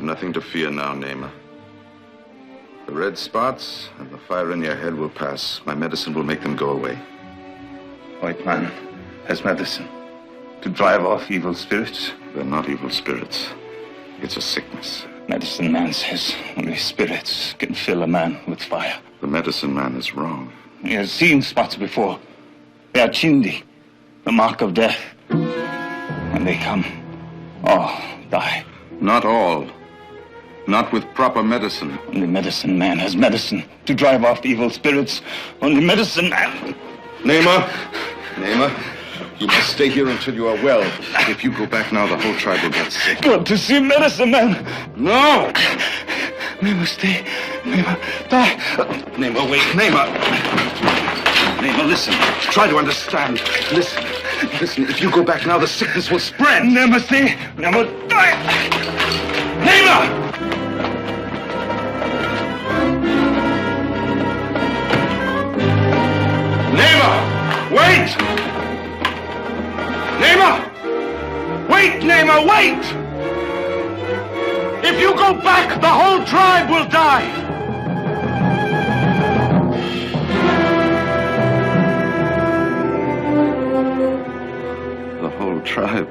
have nothing to fear now, Namer. The red spots and the fire in your head will pass. My medicine will make them go away. White man has medicine to drive off evil spirits. They're not evil spirits. It's a sickness. Medicine man says only spirits can fill a man with fire. The medicine man is wrong. He has seen spots before. They are chindi, the mark of death. When they come, all die. Not all. Not with proper medicine. Only medicine man has medicine to drive off evil spirits. Only medicine man. Namer! Namer, you must stay here until you are well. If you go back now, the whole tribe will get sick. Good to see medicine man. No! Namer, stay. Namer, die. Namer, wait. Namer! Namer, listen. Try to understand. Listen. Listen, if you go back now, the sickness will spread. Namer, stay. Namer, die. Namer! Wait! Namer! Wait, Namer, wait! If you go back, the whole tribe will die! The whole tribe.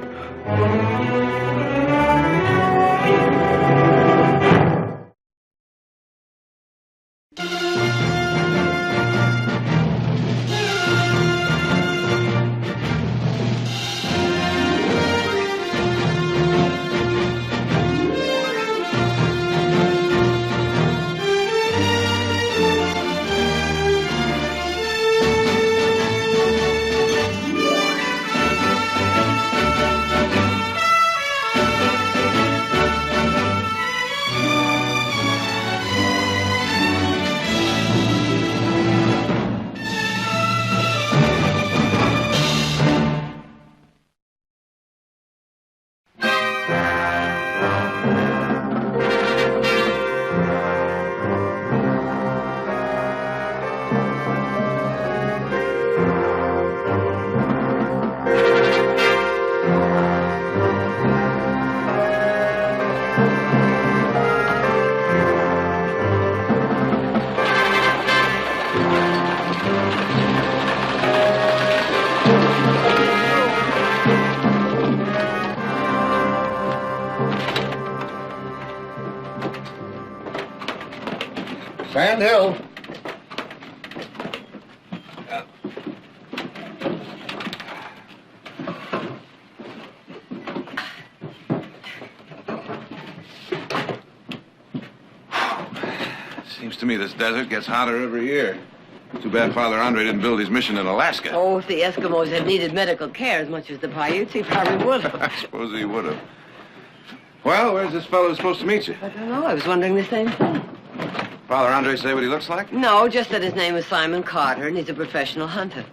Sand Hill. Seems to me this desert gets hotter every year. Too bad Father Andre didn't build his mission in Alaska. Oh, if the Eskimos had needed medical care as much as the Paiutes, he probably would have. I suppose he would have. Well, where's this fellow supposed to meet you? I don't know. I was wondering the same thing. Father Andre say what he looks like? No, just that his name is Simon Carter, and he's a professional hunter.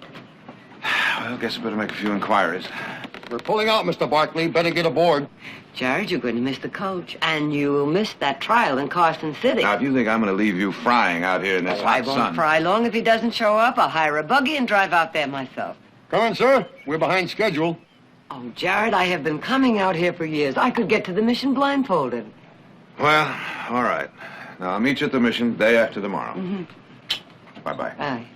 Well, guess I better make a few inquiries. We're pulling out, Mr. Barkley. Better get aboard. Jared, you're going to miss the coach, and you will miss that trial in Carson City. Now, if you think I'm going to leave you frying out here in this I hot won't sun... fry long. If he doesn't show up, I'll hire a buggy and drive out there myself. Come on, sir. We're behind schedule. Oh, Jared, I have been coming out here for years. I could get to the mission blindfolded. Well, all right. Now, I'll meet you at the mission day after tomorrow. Mm-hmm. Bye-bye. Bye.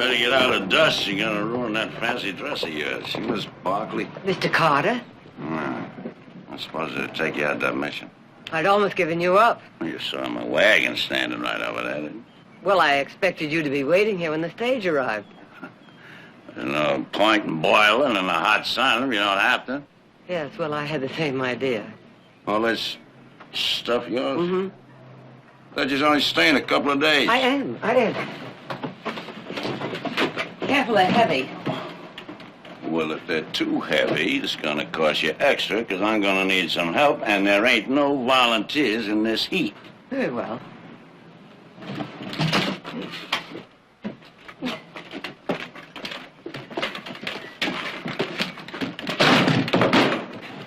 Better get out of the dust. You're gonna ruin that fancy dress of yours. See, Miss Barkley? Mr. Carter? I suppose it'd take you out of that mission. I'd almost given you up. You saw my wagon standing right over there, didn't you? Well, I expected you to be waiting here when the stage arrived. There's no point in boiling in the hot sun if you don't have to. Yes, well, I had the same idea. All this stuff yours? Mm-hmm. Thought you was only staying a couple of days. I am. Careful, they're heavy. Well, if they're too heavy, it's gonna cost you extra, because I'm gonna need some help, and there ain't no volunteers in this heat. Very well.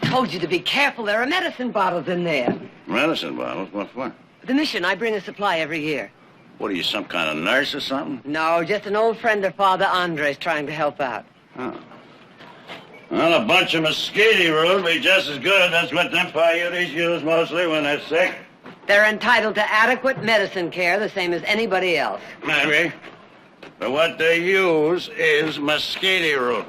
Told you to be careful. There are medicine bottles in there. Medicine bottles? What for? The mission, I bring a supply every year. What are you, some kind of nurse or something? No, just an old friend of Father Andre's trying to help out. Oh. Well, a bunch of mosquito root be just as good. That's what them Paiutes use mostly when they're sick. They're entitled to adequate medicine care, the same as anybody else. Maybe. But what they use is mosquito root.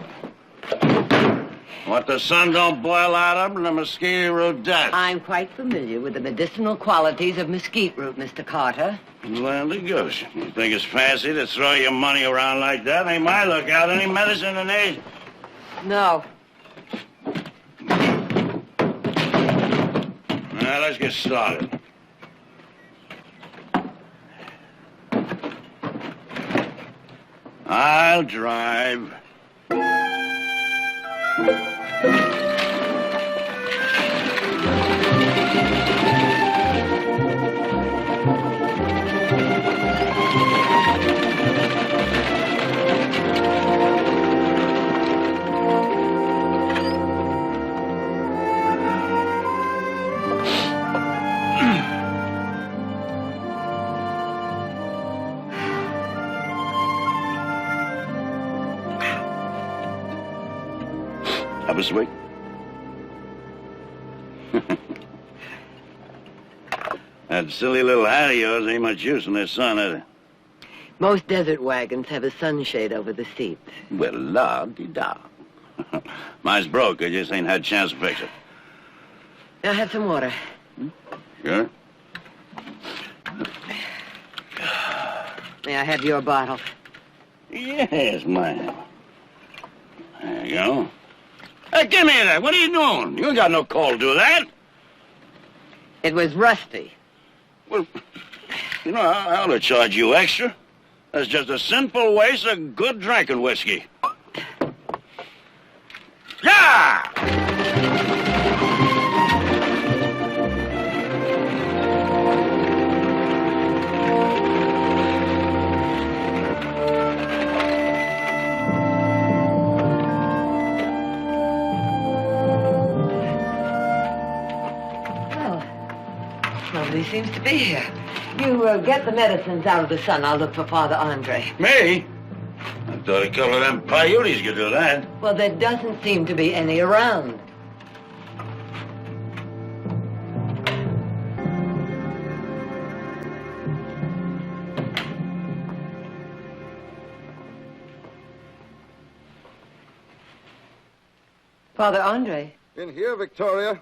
What the sun don't boil out of, the mosquito root does. I'm quite familiar with the medicinal qualities of mesquite root, Mr. Carter. Landy goose. You think it's fancy to throw your money around like that? Ain't my lookout any medicine in these? No. Now, let's get started. I'll drive. Have a sweet? That silly little hat of yours ain't much use in this sun, is it? Most desert wagons have a sunshade over the seats. Well, la-di-da. Mine's broke. I just ain't had a chance to fix it. Now, have some water. Sure? May I have your bottle? Yes, ma'am. There you go. Hey, give me that. What are you doing? You ain't got no call to do that. It was rusty. Well, you know, I ought to charge you extra. That's just a sinful waste of good drinking whiskey. Yeah! Nobody seems to be here. You get the medicines out of the sun. I'll look for Father Andre. Me? I thought a couple of them Paiutes could do that. Well, there doesn't seem to be any around. Father Andre. In here, Victoria.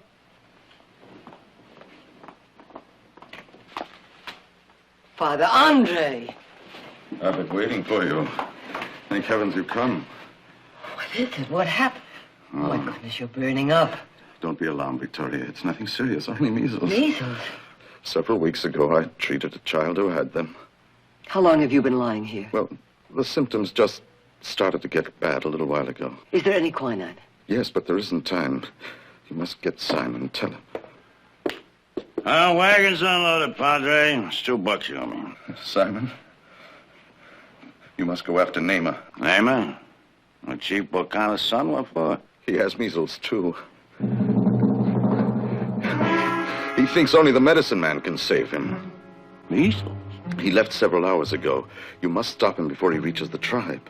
Father Andre! I've been waiting for you. Thank heavens you've come. What is it? What happened? Oh, my goodness, you're burning up. Don't be alarmed, Victoria. It's nothing serious, only measles. Measles? Several weeks ago, I treated a child who had them. How long have you been lying here? Well, the symptoms just started to get bad a little while ago. Is there any quinine? Yes, but there isn't time. You must get Simon and tell him. Wagon's unloaded, Padre. It's $2 you owe me. Simon, you must go after Naima. Naima? A cheap, what kind of son? What for? He has measles, too. He thinks only the medicine man can save him. Measles? He left several hours ago. You must stop him before he reaches the tribe.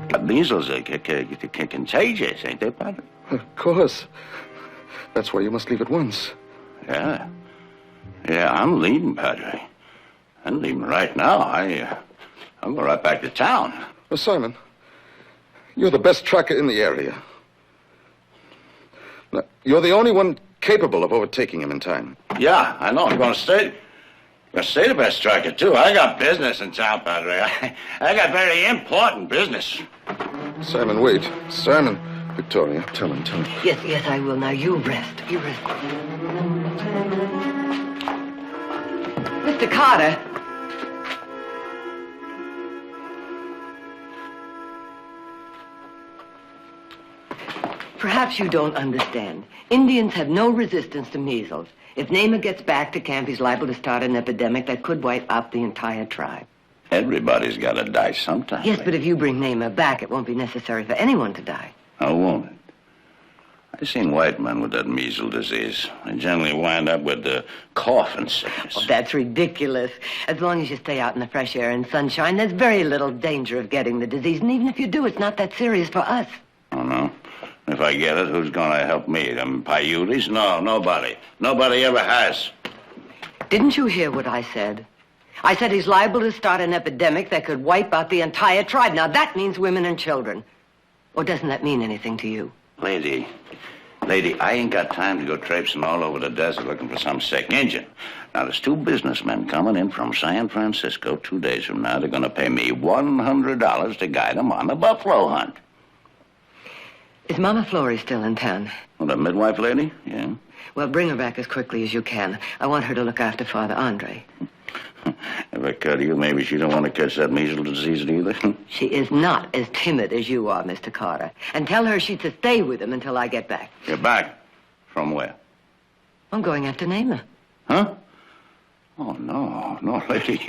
But measles are contagious, ain't they, Padre? Of course. That's why you must leave at once. Yeah. Yeah, I'm leaving, Padre. I'm leaving right now. I'm going right back to town. Well, Simon, you're the best tracker in the area. Now, you're the only one capable of overtaking him in time. Yeah, I know. I'm going to stay the best tracker, too. I got business in town, Padre. I got very important business. Simon, wait. Simon. Victoria, tell him. Yes, I will. Now, you rest. Mr. Carter. Perhaps you don't understand. Indians have no resistance to measles. If Naima gets back to camp, he's liable to start an epidemic that could wipe out the entire tribe. Everybody's got to die sometime. Yes, but if you bring Naima back, it won't be necessary for anyone to die. How won't it? I've seen white men with that measles disease. They generally wind up with the cough and sickness. Oh, that's ridiculous. As long as you stay out in the fresh air and sunshine, there's very little danger of getting the disease. And even if you do, it's not that serious for us. Oh, no? If I get it, who's going to help me? Them Paiutes? No, nobody. Nobody ever has. Didn't you hear what I said? I said he's liable to start an epidemic that could wipe out the entire tribe. Now, that means women and children. Or doesn't that mean anything to you? Lady, I ain't got time to go traipsing all over the desert looking for some sick Injun. Now, there's 2 businessmen coming in from San Francisco 2 days from now. They're going to pay me $100 to guide them on the buffalo hunt. Is Mama Florrie still in town? Well, the midwife lady? Yeah. Well, bring her back as quickly as you can. I want her to look after Father Andre. If I cut you, maybe she don't want to catch that measles disease either. She is not as timid as you are, Mr. Carter. And tell her she's to stay with him until I get back. You're back? From where? I'm going after Naima. Huh? Oh, no, lady,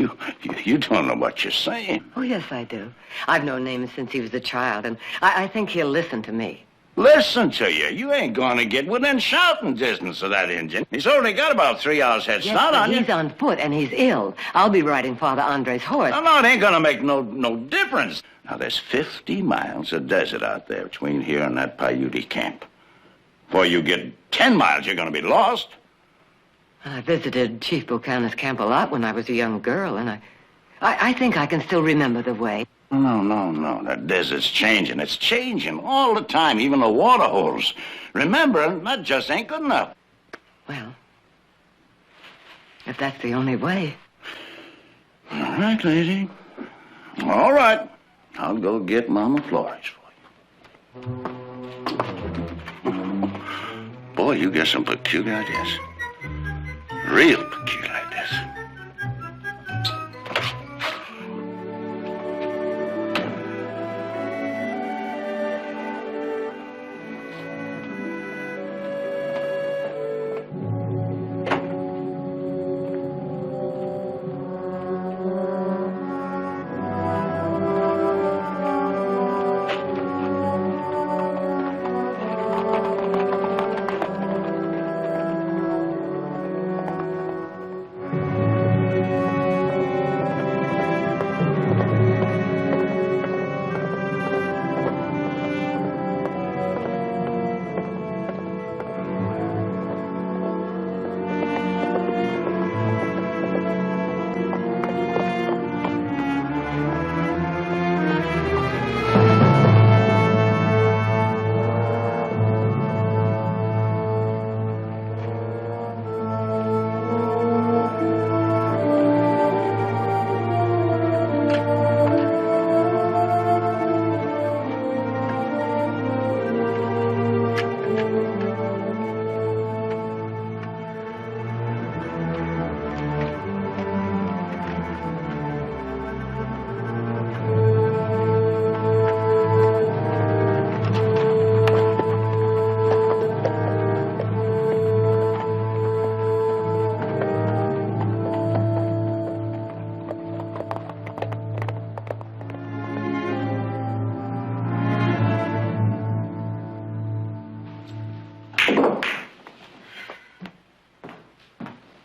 you don't know what you're saying. Oh, yes, I do. I've known Naima since he was a child, and I think he'll listen to me. Listen to you. You ain't going to get within shouting distance of that Injun. He's already got about 3 hours head start on you. He's on foot, and he's ill. I'll be riding Father Andre's horse. No, it ain't going to make no difference. Now, there's 50 miles of desert out there between here and that Paiute camp. Before you get 10 miles, you're going to be lost. I visited Chief Buchanan's camp a lot when I was a young girl, and I think I can still remember the way. No. That desert's changing. It's changing all the time, even the water holes. Remember, that just ain't good enough. Well, if that's the only way. All right, lady. All right. I'll go get Mama Flores for you. Boy, you get some peculiar ideas. Real peculiar ideas.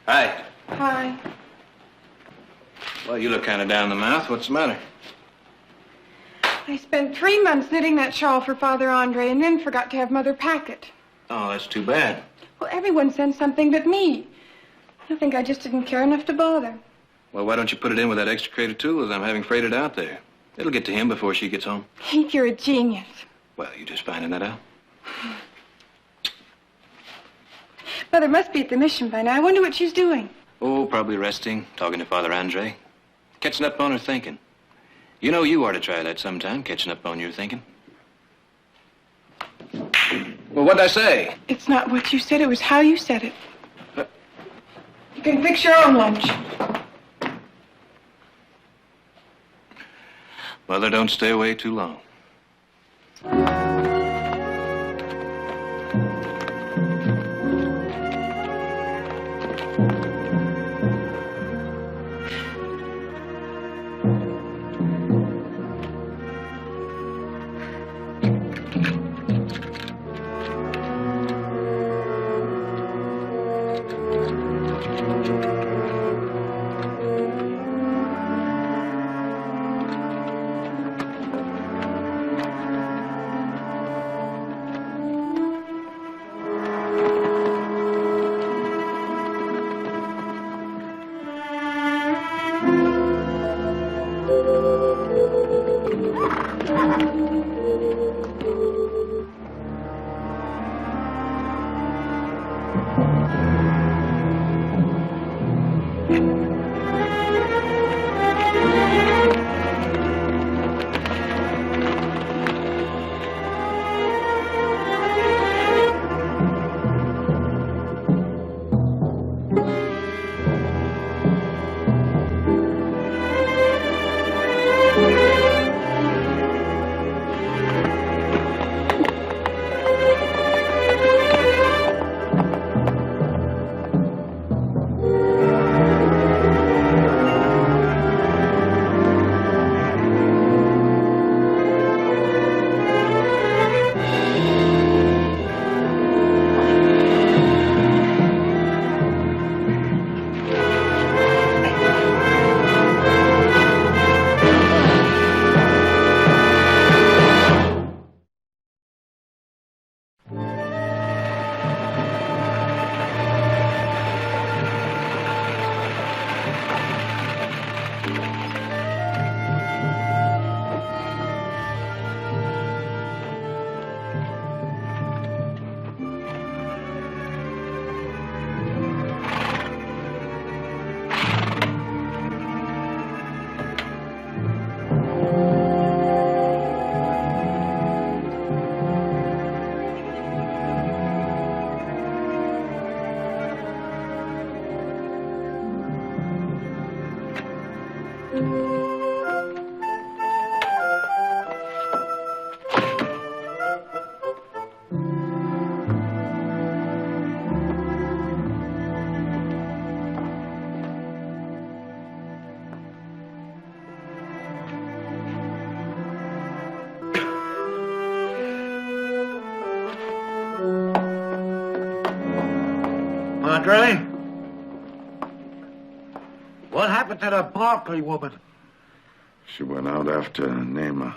Hi. Hi. Well, you look kind of down the mouth. What's the matter? I spent 3 months knitting that shawl for Father Andre and then forgot to have Mother pack it. Oh, that's too bad. Well, everyone sent something but me. I think I just didn't care enough to bother. Well, why don't you put it in with that extricated tool as I'm having freighted out there? It'll get to him before she gets home. Heath, you're a genius. Well, you just finding that out? Mother must be at the mission by now. I wonder what she's doing. Oh, probably resting, talking to Father Andre. Catching up on her thinking. You know you ought to try that sometime, catching up on your thinking. Well, what'd I say? It's not what you said, it was how you said it. You can fix your own lunch. Mother, don't stay away too long. Andre? What happened to the Barkley woman? She went out after Naima.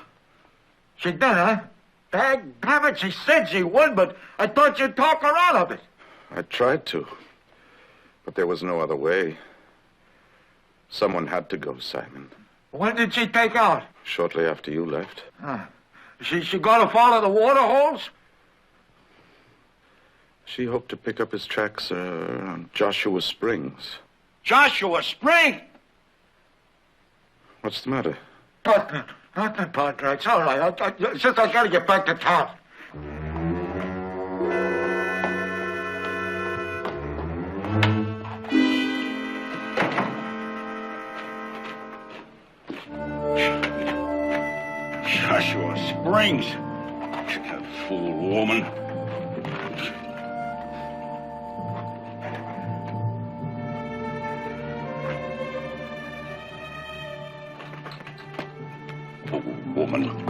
She did, huh? Damn it, she said she would, but I thought you'd talk her out of it. I tried to, but there was no other way. Someone had to go, Simon. When did she take out? Shortly after you left. She gonna follow the water holes? She hoped to pick up his tracks on Joshua Springs. Joshua Spring? What's the matter? Nothing, Padre. It's all right. It's just I gotta get back to town. Joshua Springs. That fool woman. Fool woman.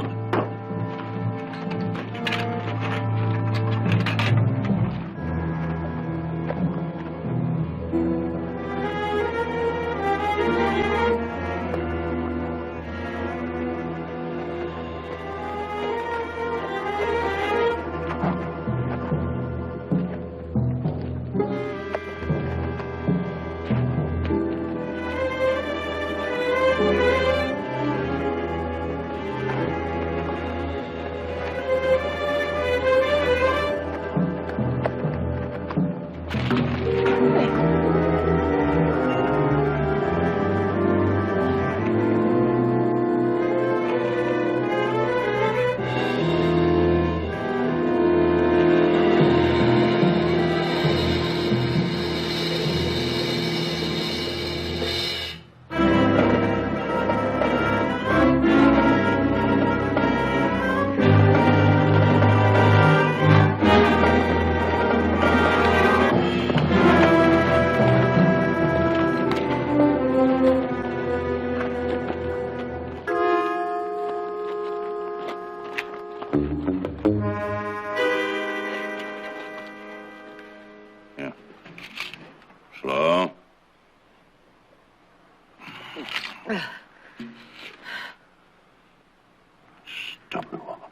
Stubborn woman.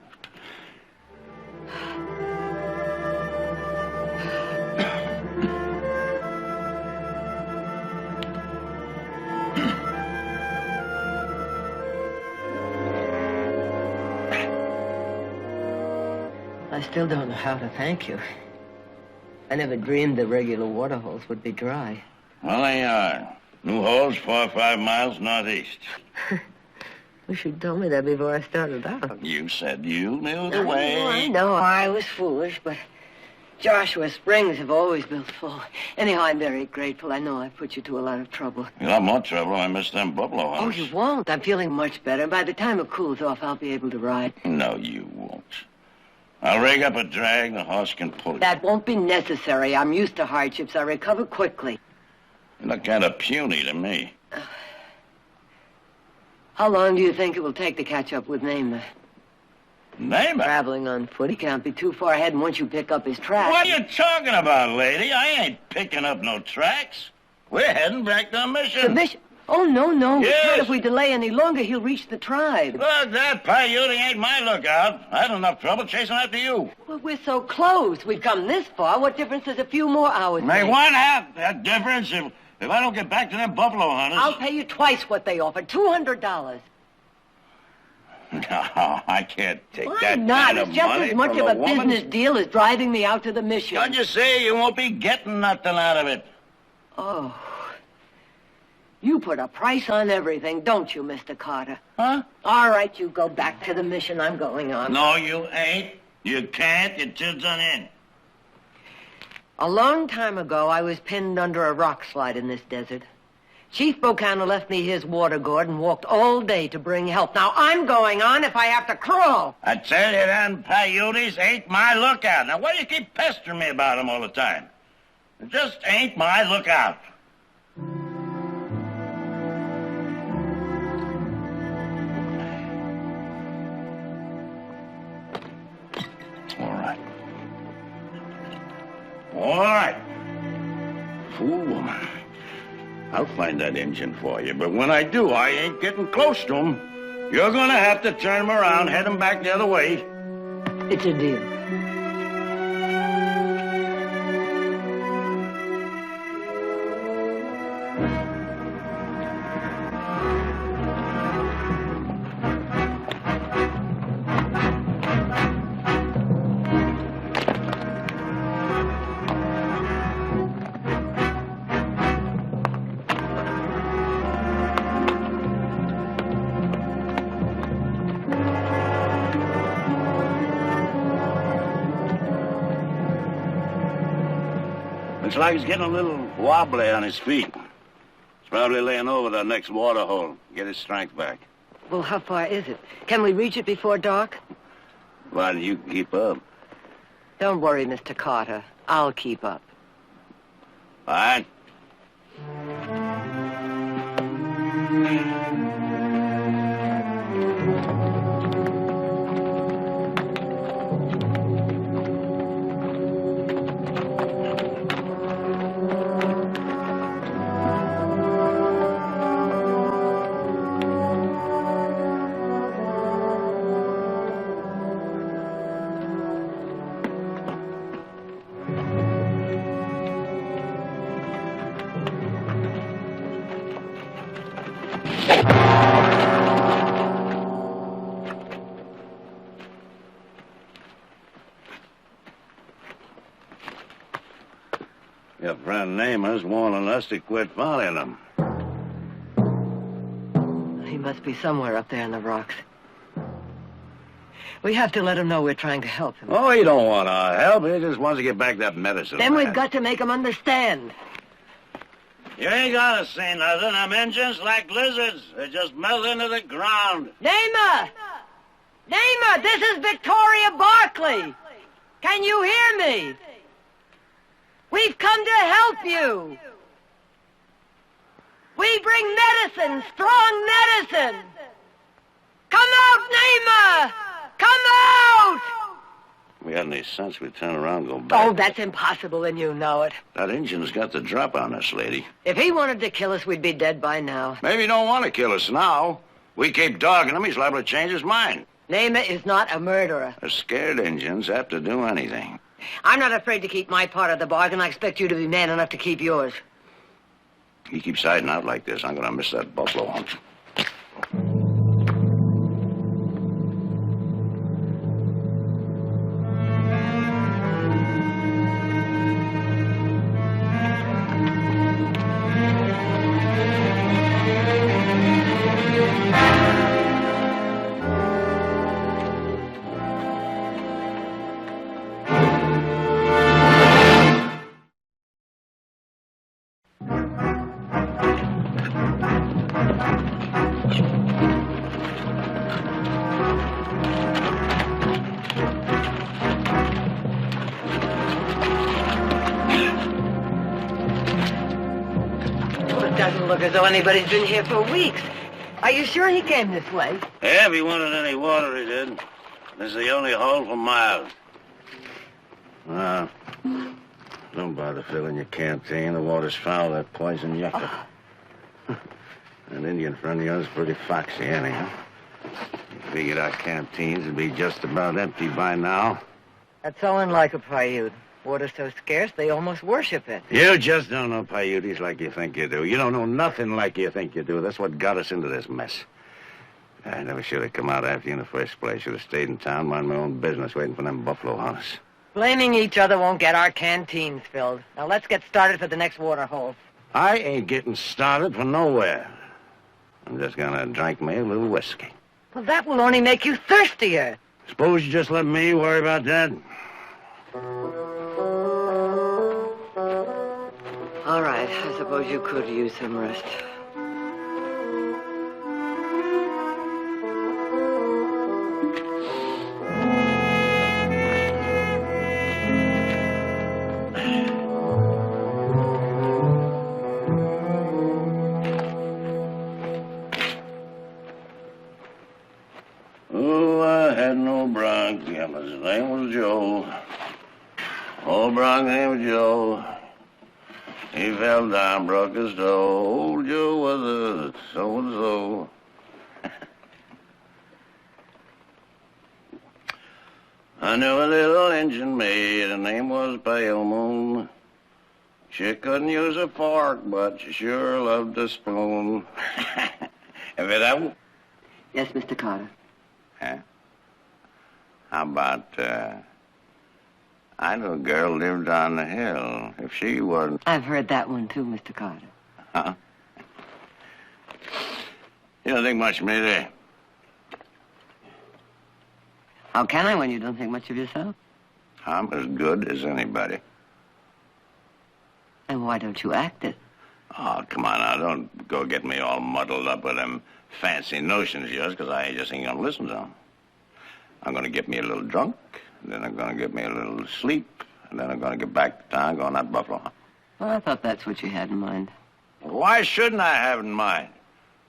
I still don't know how to thank you. I never dreamed the regular water holes would be dry. Well, they are. New holes 4 or 5 miles northeast. Wish you'd told me that before I started out. You said you knew the way. I know I was foolish, but Joshua Springs have always built full. Anyhow, I'm very grateful. I know I put you to a lot of trouble. You'll have more trouble. I missed them buffalo Oh, hunters. you won't. I'm feeling much better. By the time it cools off, I'll be able to ride. No, you won't. I'll rig up a drag. The horse can pull it. That won't be necessary. I'm used to hardships. I recover quickly. You look kind of puny to me. How long do you think it will take to catch up with Namer? Name it. Traveling on foot, he can't be too far ahead, and once you pick up his tracks... What are you talking about, lady? I ain't picking up no tracks. We're heading back to the mission. The mission? Oh, no. Yes. If we delay any longer, he'll reach the tribe. Look, that Paiute ain't my lookout. I had enough trouble chasing after you. Well, we're so close. We've come this far. What difference does a few more hours May make? one have that difference if I don't get back to them buffalo hunters. I'll pay you twice what they offered, $200. No, I can't take Why that not? kind of It's just money as much from of a woman. business deal as driving me out to the mission. Don't you see? You won't be getting nothing out of it. Oh. You put a price on everything, don't you, Mr. Carter? Huh? All right, you go back to the mission I'm going on. No, you ain't. You can't. You're too done in. A long time ago, I was pinned under a rock slide in this desert. Chief Bocana left me his water gourd and walked all day to bring help. Now, I'm going on if I have to crawl. I tell you, them Paiutes ain't my lookout. Now, why do you keep pestering me about them all the time? It just ain't my lookout. All right. Fool woman. I'll find that engine for you, but when I do, I ain't getting close to him. You're gonna have to turn him around, head him back the other way. It's a deal. Looks like he's getting a little wobbly on his feet. He's probably laying over the next water hole. Get his strength back. Well, how far is it? Can we reach it before dark? Why don't you keep up? Don't worry, Mr. Carter. I'll keep up. All right? Your friend Namer's warning us to quit following them. He must be somewhere up there in the rocks. We have to let him know we're trying to help him. Oh, he don't want our help. He just wants to get back that medicine. Then we've man. got to make him understand. You ain't gotta say nothing. Them engines like lizards. They just melt into the ground. Namer! Namer, this is Victoria Barkley. Can you hear me? We've come to help you. We bring medicine, strong medicine. Come out, Namer! Come out! If we had any sense, we'd turn around and go back. Oh, that's impossible, and you know it. That Injun's got the drop on us, lady. If he wanted to kill us, we'd be dead by now. Maybe he don't want to kill us now. We keep dogging him, he's liable to change his mind. Nema is not a murderer. A scared Injun's apt to do anything. I'm not afraid to keep my part of the bargain. I expect you to be man enough to keep yours. He keeps hiding out like this, I'm going to miss that buffalo hunt. Doesn't look as though anybody's been here for weeks. Are you sure he came this way? Yeah, if he wanted any water, he did. This is the only hole for miles. Don't bother filling your canteen. The water's foul, that poison yucca. That Indian friend of yours is pretty foxy, anyhow. Figured our canteens would be just about empty by now. That's so unlike a Paiute. Water's so scarce, they almost worship it. You just don't know Paiutes like you think you do. You don't know nothing like you think you do. That's what got us into this mess. I never should have come out after you in the first place. Should have stayed in town, mind my own business, waiting for them buffalo hunters. Blaming each other won't get our canteens filled. Now let's get started for the next water hole. I ain't getting started for nowhere. I'm just gonna drink me a little whiskey. Well, that will only make you thirstier. Suppose you just let me worry about that? All right, I suppose you could use some rest. Oh, I had no bronc. Yeah, his name was Joe. Old bronc name was Joe. He fell down, broke his toe. Old Joe was a so-and-so. I knew a little Injun maid, her name was Pale Moon. She couldn't use a fork, but she sure loved a spoon. Have you that one? Yes, Mr. Carter. Huh? How about, I know a girl lived on the hill. If she wasn't... I've heard that one, too, Mr. Carter. Huh? You don't think much of me, do you? How can I when you don't think much of yourself? I'm as good as anybody. And why don't you act it? Oh, come on now. Don't go get me all muddled up with them fancy notions of yours, because I just ain't gonna listen to them. I'm gonna get me a little drunk, and then I'm gonna get me a little sleep, and then I'm gonna get back to town, go on that buffalo hunt. Well, I thought that's what you had in mind. Why shouldn't I have in mind?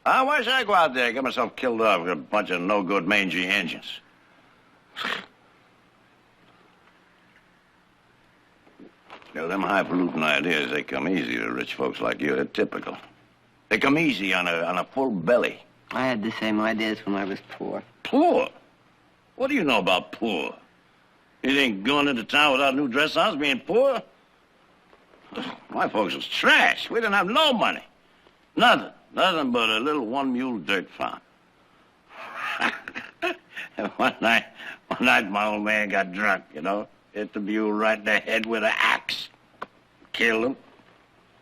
Why should I go out there and get myself killed off with a bunch of no-good mangy engines? You know, them highfalutin ideas, they come easy to rich folks like you. They're typical. They come easy on a full belly. I had the same ideas when I was poor. Poor? What do you know about poor? You think going into town without new dress on is being poor? My folks was trash. We didn't have no money. Nothing. Nothing but a little one-mule dirt farm. One night, my old man got drunk, you know. Hit the mule right in the head with an axe. Killed him.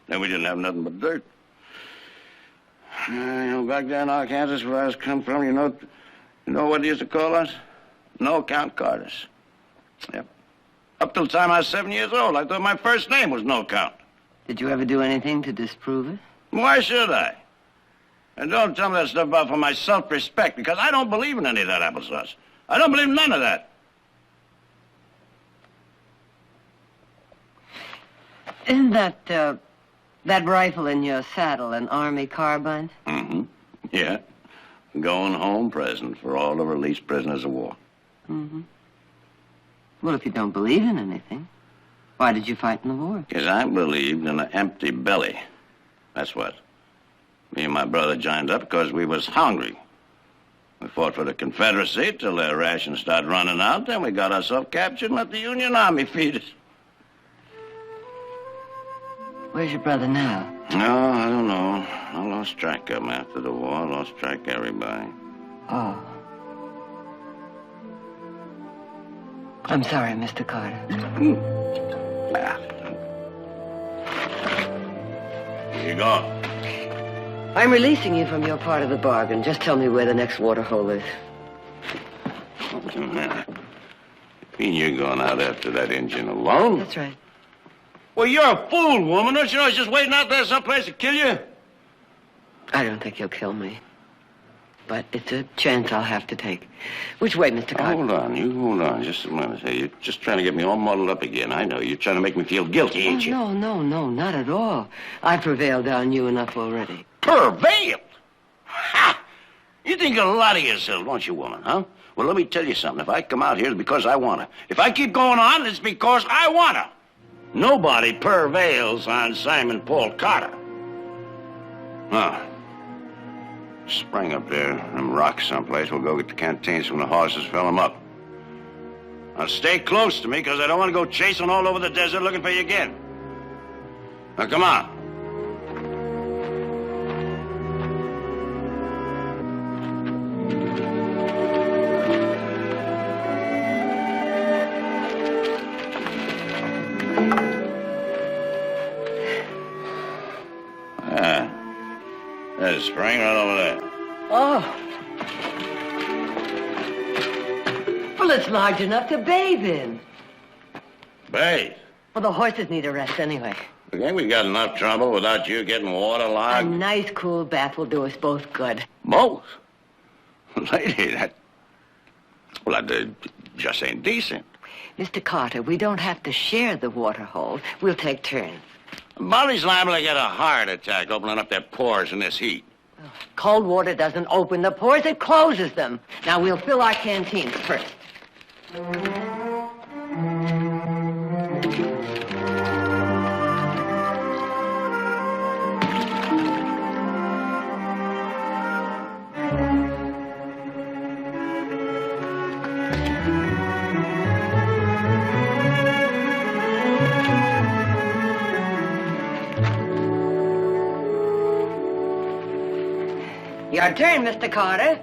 Then we didn't have nothing but dirt. You know, back there in Arkansas, where I was come from, you know what they used to call us? No-count Carters. Yep. Up till the time I was 7 years old, I thought my first name was No-Count. Did you ever do anything to disprove it? Why should I? And don't tell me that stuff about for my self-respect, because I don't believe in any of that applesauce. I don't believe in none of that. Isn't that rifle in your saddle an Army carbine? Mm-hmm. Yeah. Going home present for all the released prisoners of war. Mm-hmm. Well, if you don't believe in anything, why did you fight in the war? Because I believed in an empty belly. That's what. Me and my brother joined up because we was hungry. We fought for the Confederacy till their rations started running out. Then we got ourselves captured and let the Union Army feed us. Where's your brother now? No, I don't know. I lost track of him after the war. I lost track of everybody. Oh. I'm sorry, Mr. Carter. Where you going? I'm releasing you from your part of the bargain. Just tell me where the next waterhole is. What's the matter? You mean you're going out after that engine alone? That's right. Well, you're a fool, woman. Don't you know he's just waiting out there someplace to kill you? I don't think he'll kill me. But it's a chance I'll have to take. Which way, Mr. Carter? Hold on. You hold on just a minute. Hey, you're just trying to get me all muddled up again. I know. You're trying to make me feel guilty, ain't you? No, not at all. I prevailed on you enough already. Prevailed? Ha! You think a lot of yourself, don't you, woman, huh? Well, let me tell you something. If I come out here, it's because I want to. If I keep going on, it's because I want to. Nobody prevails on Simon Paul Carter. Now, spring up there, them rocks someplace. We'll go get the canteens from the horses, fill them up. Now, stay close to me, because I don't want to go chasing all over the desert looking for you again. Now, come on. There's a spring right over there. Oh. Well, it's large enough to bathe in. Bathe? Well, the horses need a rest anyway. I think we got enough trouble without you getting waterlogged. A nice, cool bath will do us both good. Both? Lady, that just ain't decent. Mr. Carter, we don't have to share the water hole. We'll take turns. Molly's liable to get a heart attack opening up their pores in this heat. Cold water doesn't open the pores, it closes them. Now, we'll fill our canteens first. Your turn, Mr. Carter.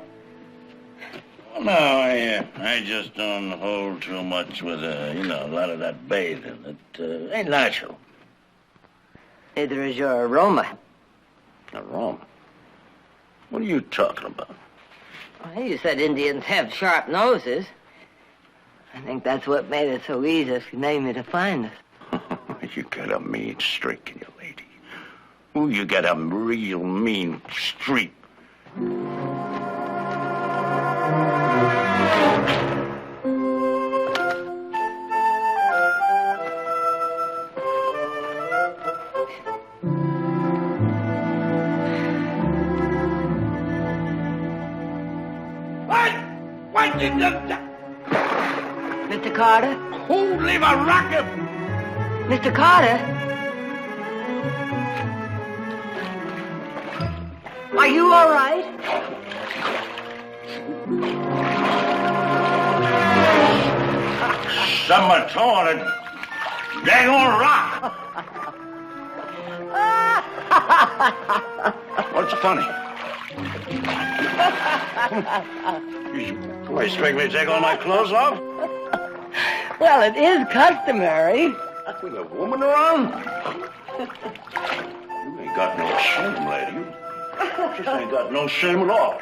No, I just don't hold too much with, a lot of that bathing. It ain't natural. Neither is your aroma. Aroma? What are you talking about? Well, you said Indians have sharp noses. I think that's what made it so easy for me to find us. You got a mean streak in you, lady. Oh, you got a real mean streak. What did you... Mr. Carter? Who leave a rocket? Mr. Carter? Are you all right? Someone tore a daggone rock. What's funny? You expect me to take all my clothes off? Well, it is customary. With a woman around? You ain't got no shame, lady. You just ain't got no shame at all.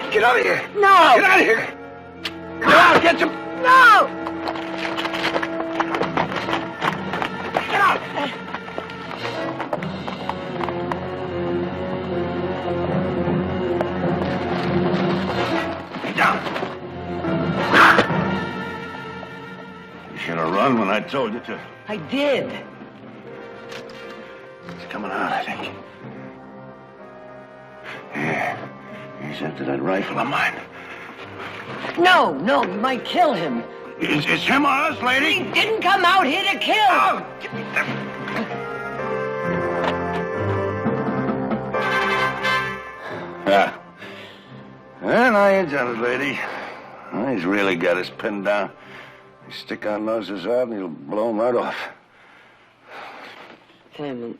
Get out of here. No. Get out of here. Get out. Get some. No. Down. You should have run when I told you to. I did. It's coming out, I think. Yeah. He's after that rifle of mine. No, you might kill him. It's him or us, lady. He didn't come out here to kill. Oh, give me that. Yeah. Well, now you done it, lady. Well, he's really got us pinned down. You stick our noses out and he'll blow him right off. Simon,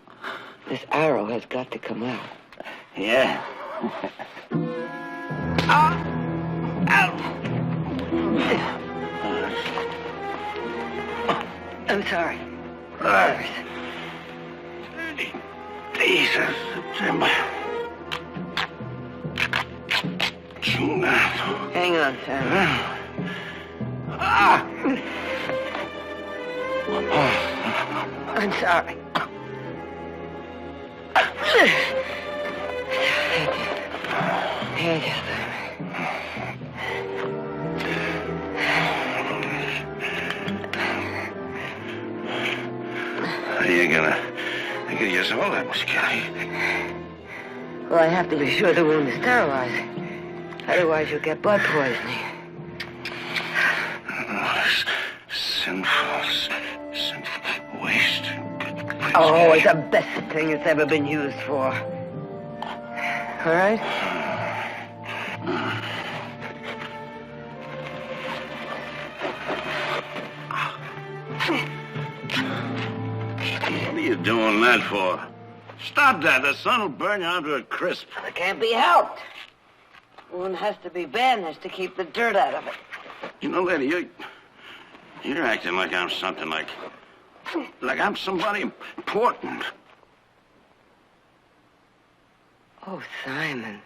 this arrow has got to come out. Yeah. Ow! I'm sorry. Jesus, September. Hang on, Simon. I'm sorry. Here you go. You're gonna use all that whiskey. Well, I have to be sure the wound is sterilized. Otherwise, you'll get blood poisoning. Sinful waste. Oh, it's the best thing it's ever been used for. All right? What are you doing that for? Stop that. The sun will burn you onto a crisp. It can't be helped. One has to be bandaged to keep the dirt out of it. You know, lady, you're acting like I'm something like I'm somebody important. Oh, Simon.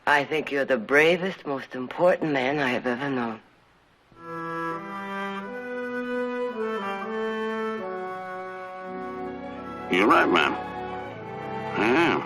I think you're the bravest, most important man I have ever known. You're right, ma'am. I am.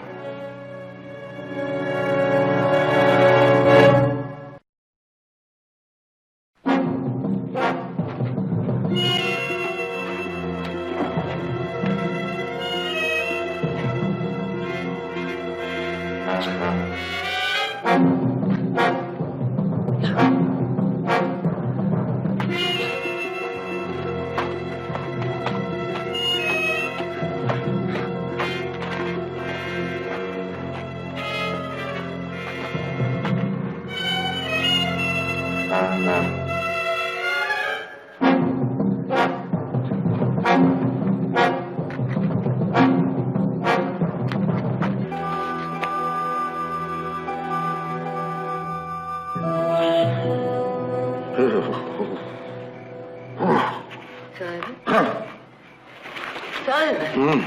Simon.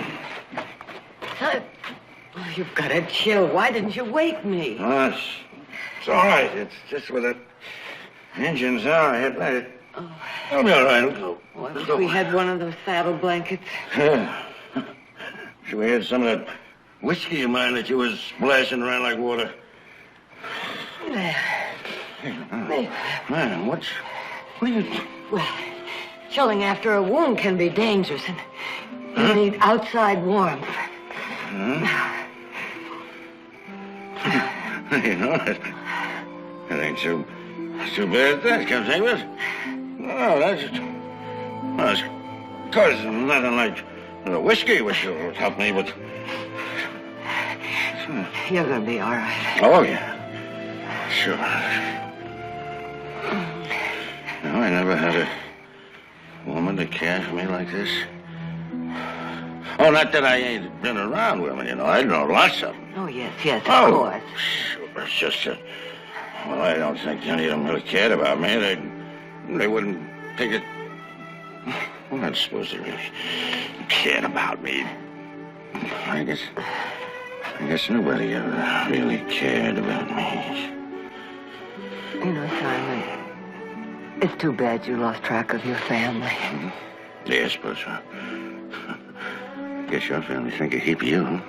Oh, you've got a chill. Why didn't you wake me? Oh, it's all right. It's just where the engines are. It'll be all right. It'll go. Oh, I wish we had one of those saddle blankets. Yeah. Should we had some of that whiskey of mine that you was splashing around like water? Man, what are you... Well, chilling after a wound can be dangerous, and you need outside warmth. You know, it ain't too bad as that comes in with. No, that's of course, nothing like the whiskey, which will help me with... You're going to be all right. Oh, yeah. Sure. No, I never had a woman to care for me like this. Oh, not that I ain't been around women, you know. I know lots of them. Oh, yes, of course. Sure, it's just that... Well, I don't think any of them really cared about me. They wouldn't take it... Well, I suppose they really cared about me. I guess nobody ever really cared about me. You know, Simon, it's too bad you lost track of your family. Yeah, I suppose so. Guess your family think a heap of you, huh?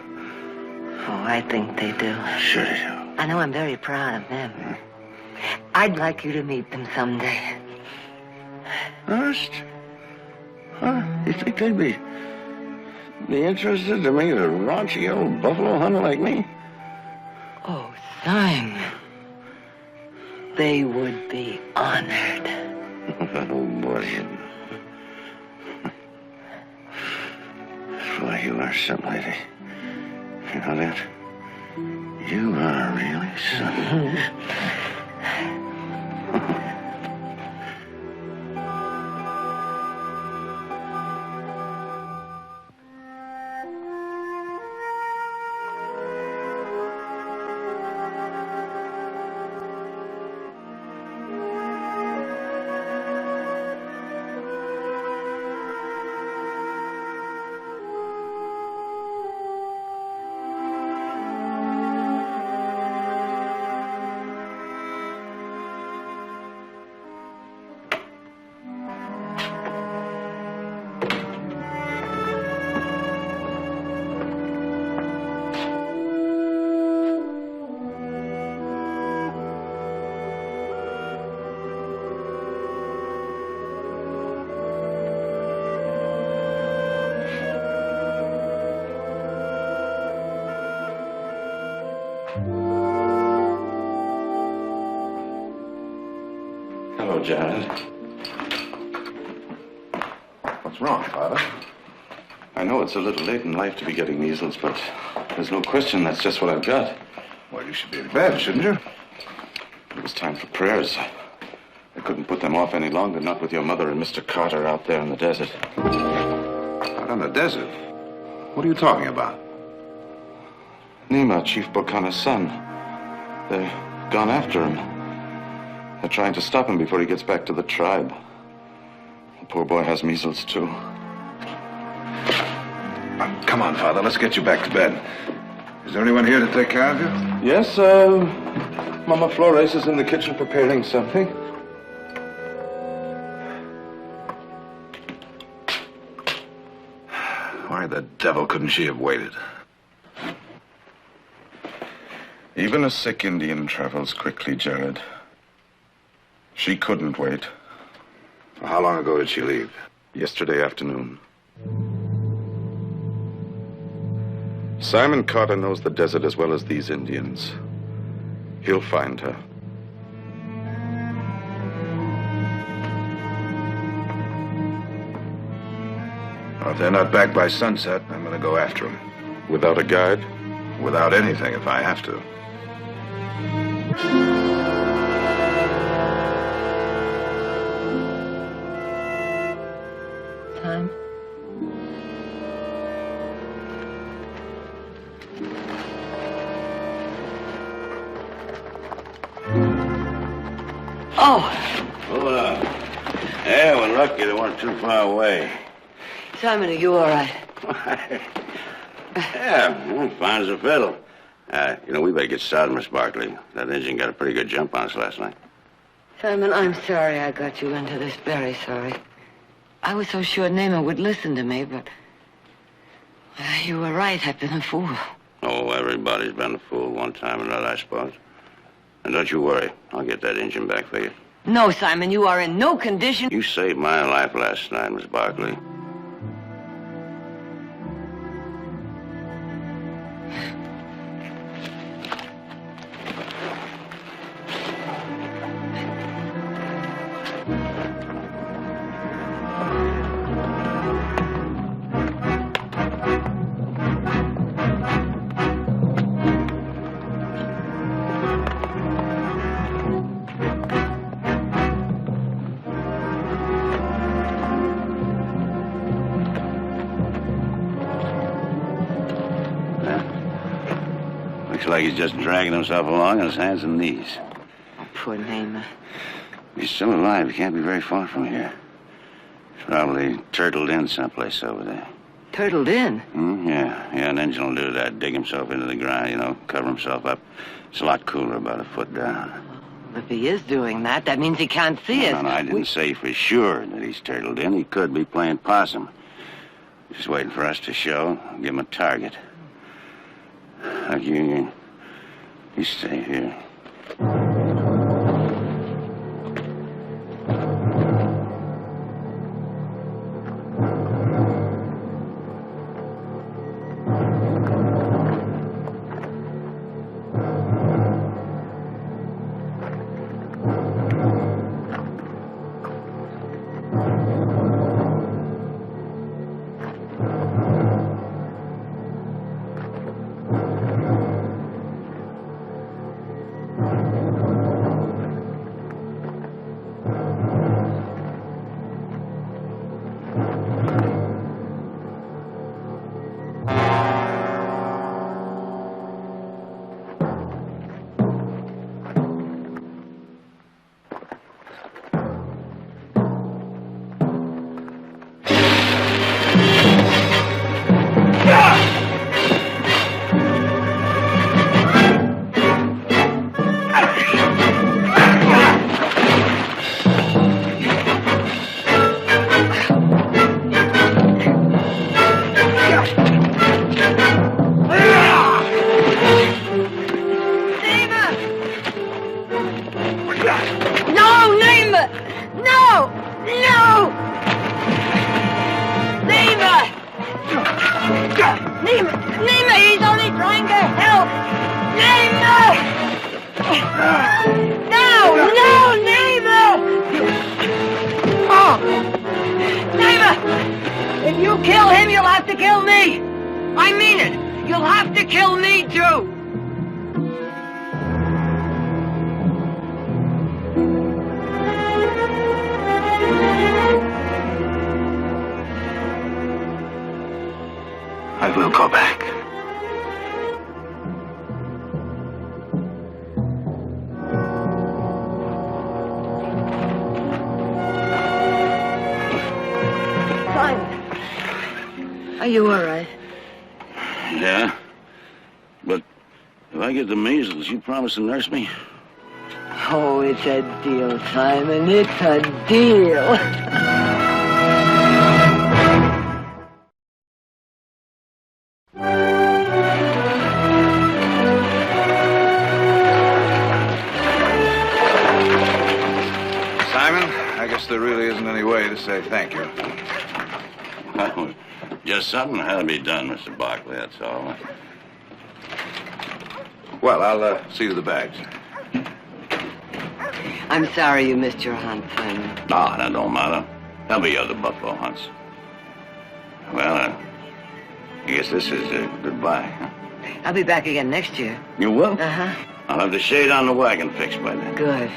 Oh, I think they do. Sure they do. I know I'm very proud of them. I'd like you to meet them someday. Honest? Huh? You think they'd be interested to meet a raunchy old buffalo hunter like me? Oh, Simon. They would be honored. Oh, boy. Boy, you are something, lady. You know that? You are really something. Hello, Janet. What's wrong, Father? I know it's a little late in life to be getting measles, but there's no question that's just what I've got. Well, you should be in bed, shouldn't you? It was time for prayers. I couldn't put them off any longer, not with your mother and Mr. Carter out there in the desert. Out in the desert? What are you talking about? Nima, Chief Bokana's son. They're gone after him. They're trying to stop him before he gets back to the tribe. The poor boy has measles, too. Come on, Father. Let's get you back to bed. Is there anyone here to take care of you? Yes, Mama Flores is in the kitchen preparing something. Why the devil couldn't she have waited? Even a sick Indian travels quickly, Jared. She couldn't wait. How long ago did she leave? Yesterday afternoon. Simon Carter knows the desert as well as these Indians. He'll find her. Well, if they're not back by sunset, I'm going to go after them. Without a guide? Without anything, if I have to. Time. Oh. Hold on. Yeah, we're lucky they weren't too far away. Simon, are you all right? Yeah, well, fine as a fiddle. We better get started, Miss Barkley. That engine got a pretty good jump on us last night. Simon, I'm sorry I got you into this. Very sorry. I was so sure Nema would listen to me, but... you were right. I've been a fool. Oh, everybody's been a fool one time or another, I suppose. And don't you worry. I'll get that engine back for you. No, Simon, you are in no condition... You saved my life last night, Miss Barkley. Looks like he's just dragging himself along on his hands and knees. Oh, poor Nema. He's still alive. He can't be very far from here. He's probably turtled in someplace over there. Turtled in? Yeah, an engine will do that. Dig himself into the ground, cover himself up. It's a lot cooler about a foot down. If he is doing that, that means he can't see us. No, I didn't say for sure that he's turtled in. He could be playing possum. Just waiting for us to show. Give him a target. You stay here. Are you all right? Yeah. But if I get the measles, you promise to nurse me? Oh, it's a deal, Simon. It's a deal. Simon, I guess there really isn't any way to say thank you. Well, just something had to be done, Mr. Barkley, that's all. Well, I'll see to the bags. I'm sorry you missed your hunt, Simon. Ah, that don't matter. There'll be other buffalo hunts. Well, I guess this is goodbye. Huh? I'll be back again next year. You will? Uh-huh. I'll have the shade on the wagon fixed by then. Good.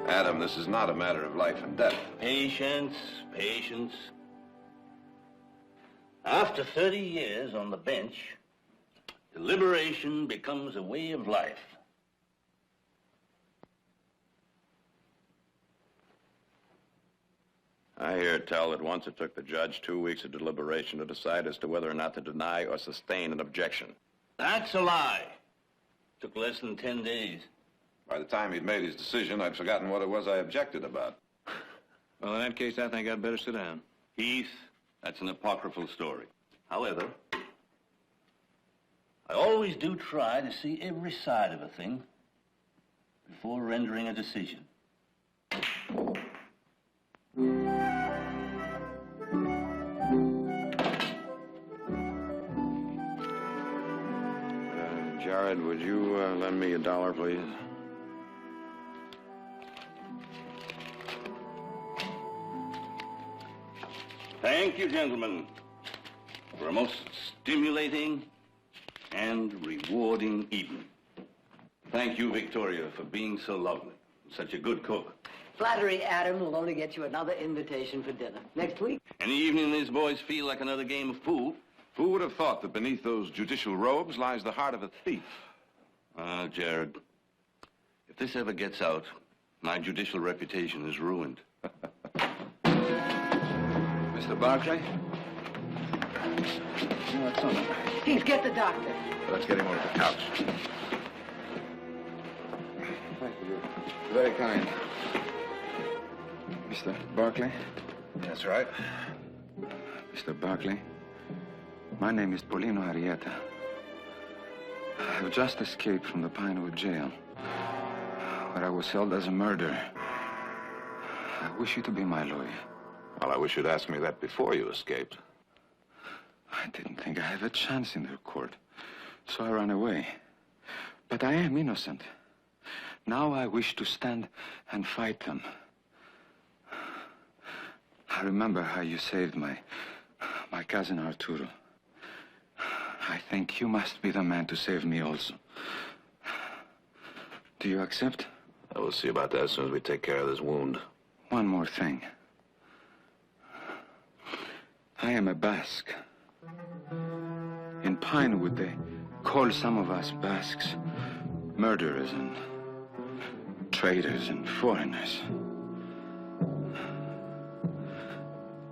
Adam, this is not a matter of life and death. Patience, patience. After 30 years on the bench, deliberation becomes a way of life. I hear tell that once it took the judge 2 weeks of deliberation to decide as to whether or not to deny or sustain an objection. That's a lie. Took less than 10 days. By the time he'd made his decision, I'd forgotten what it was I objected about. Well, in that case, I think I'd better sit down. Heath, that's an apocryphal story. However, I always do try to see every side of a thing before rendering a decision. Jared, would you lend me $1, please? Thank you, gentlemen, for a most stimulating and rewarding evening. Thank you, Victoria, for being so lovely and such a good cook. Flattery, Adam, will only get you another invitation for dinner. Next week? Any evening these boys feel like another game of pool. Who would have thought that beneath those judicial robes lies the heart of a thief? Ah, Jared, if this ever gets out, my judicial reputation is ruined. Mr. Barclay? What's on it? Please get the doctor. Let's get him over the couch. Thank you. Very kind. Mr. Barclay? That's right. Mr. Barclay, my name is Polino Arietta. I have just escaped from the Pinewood jail, where I was held as a murderer. I wish you to be my lawyer. Well, I wish you'd asked me that before you escaped. I didn't think I had a chance in their court, so I ran away. But I am innocent. Now I wish to stand and fight them. I remember how you saved my cousin Arturo. I think you must be the man to save me also. Do you accept? I will see about that as soon as we take care of this wound. One more thing. I am a Basque. In Pinewood, they call some of us Basques murderers and traitors and foreigners.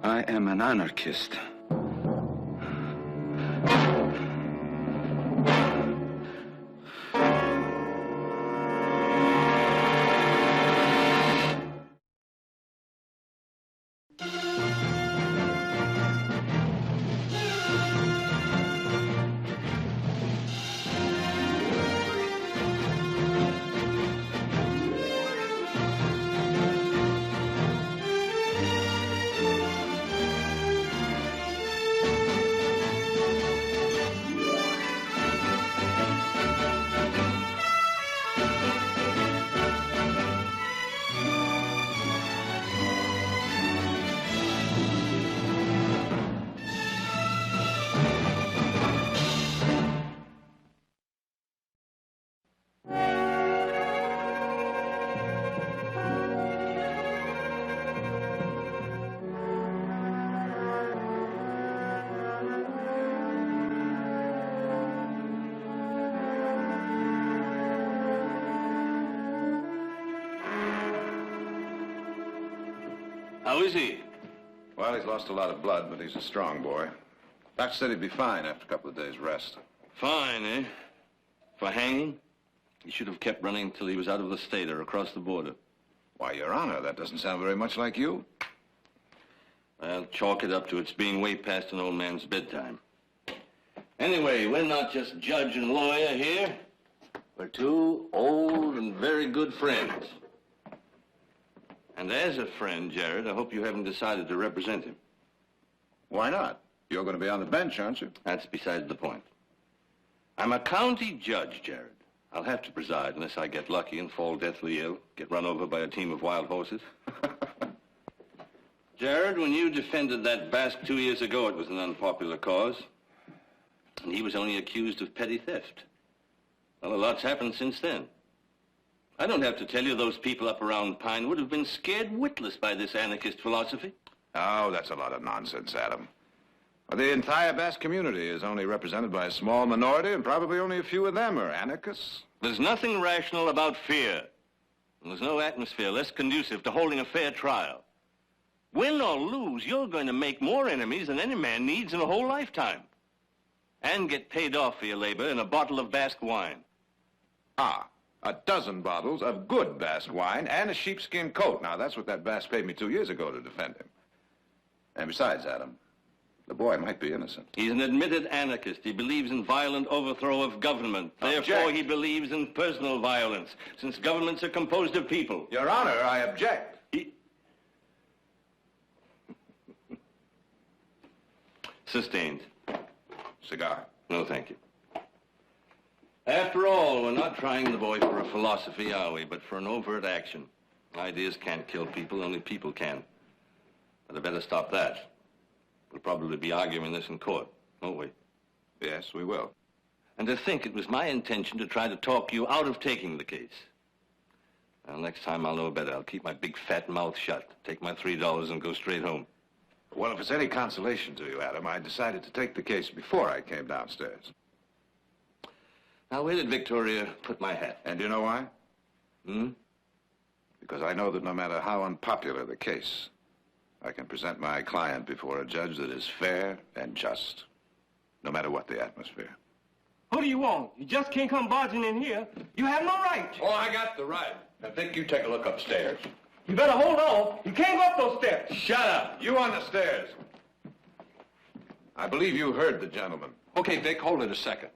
I am an anarchist. How is he? Well, he's lost a lot of blood, but he's a strong boy. Doctor said he'd be fine after a couple of days' rest. Fine, eh? For hanging? He should have kept running until he was out of the state or across the border. Why, Your Honor, that doesn't sound very much like you. I'll chalk it up to its being way past an old man's bedtime. Anyway, we're not just judge and lawyer here. We're two old and very good friends. And as a friend, Jared, I hope you haven't decided to represent him. Why not? You're going to be on the bench, aren't you? That's beside the point. I'm a county judge, Jared. I'll have to preside unless I get lucky and fall deathly ill, get run over by a team of wild horses. Jared, when you defended that Basque 2 years ago, it was an unpopular cause. And he was only accused of petty theft. Well, a lot's happened since then. I don't have to tell you those people up around Pinewood have been scared witless by this anarchist philosophy. Oh, that's a lot of nonsense, Adam. Well, the entire Basque community is only represented by a small minority, and probably only a few of them are anarchists. There's nothing rational about fear. And there's no atmosphere less conducive to holding a fair trial. Win or lose, you're going to make more enemies than any man needs in a whole lifetime. And get paid off for your labor in a bottle of Basque wine. Ah, a dozen bottles of good Basque wine and a sheepskin coat. Now, that's what that Basque paid me 2 years ago to defend him. And besides, Adam, the boy might be innocent. He's an admitted anarchist. He believes in violent overthrow of government. Therefore, he believes in personal violence, since governments are composed of people. Your Honor, I object. Sustained. Cigar. No, thank you. After all, we're not trying the boy for a philosophy, are we? But for an overt action. Ideas can't kill people, only people can. But I better stop that. We'll probably be arguing this in court, won't we? Yes, we will. And to think it was my intention to try to talk you out of taking the case. Well, next time I'll know better. I'll keep my big fat mouth shut, take my $3 and go straight home. Well, if it's any consolation to you, Adam, I decided to take the case before I came downstairs. Now, where did Victoria put my hat? And do you know why? Hmm? Because I know that no matter how unpopular the case, I can present my client before a judge that is fair and just, no matter what the atmosphere. What do you want? You just can't come barging in here. You have no right. Oh, I got the right. I think you take a look upstairs. You better hold on. You can't go up those steps. Shut up. You on the stairs. I believe you heard the gentleman. Okay, Vic, hold it a second.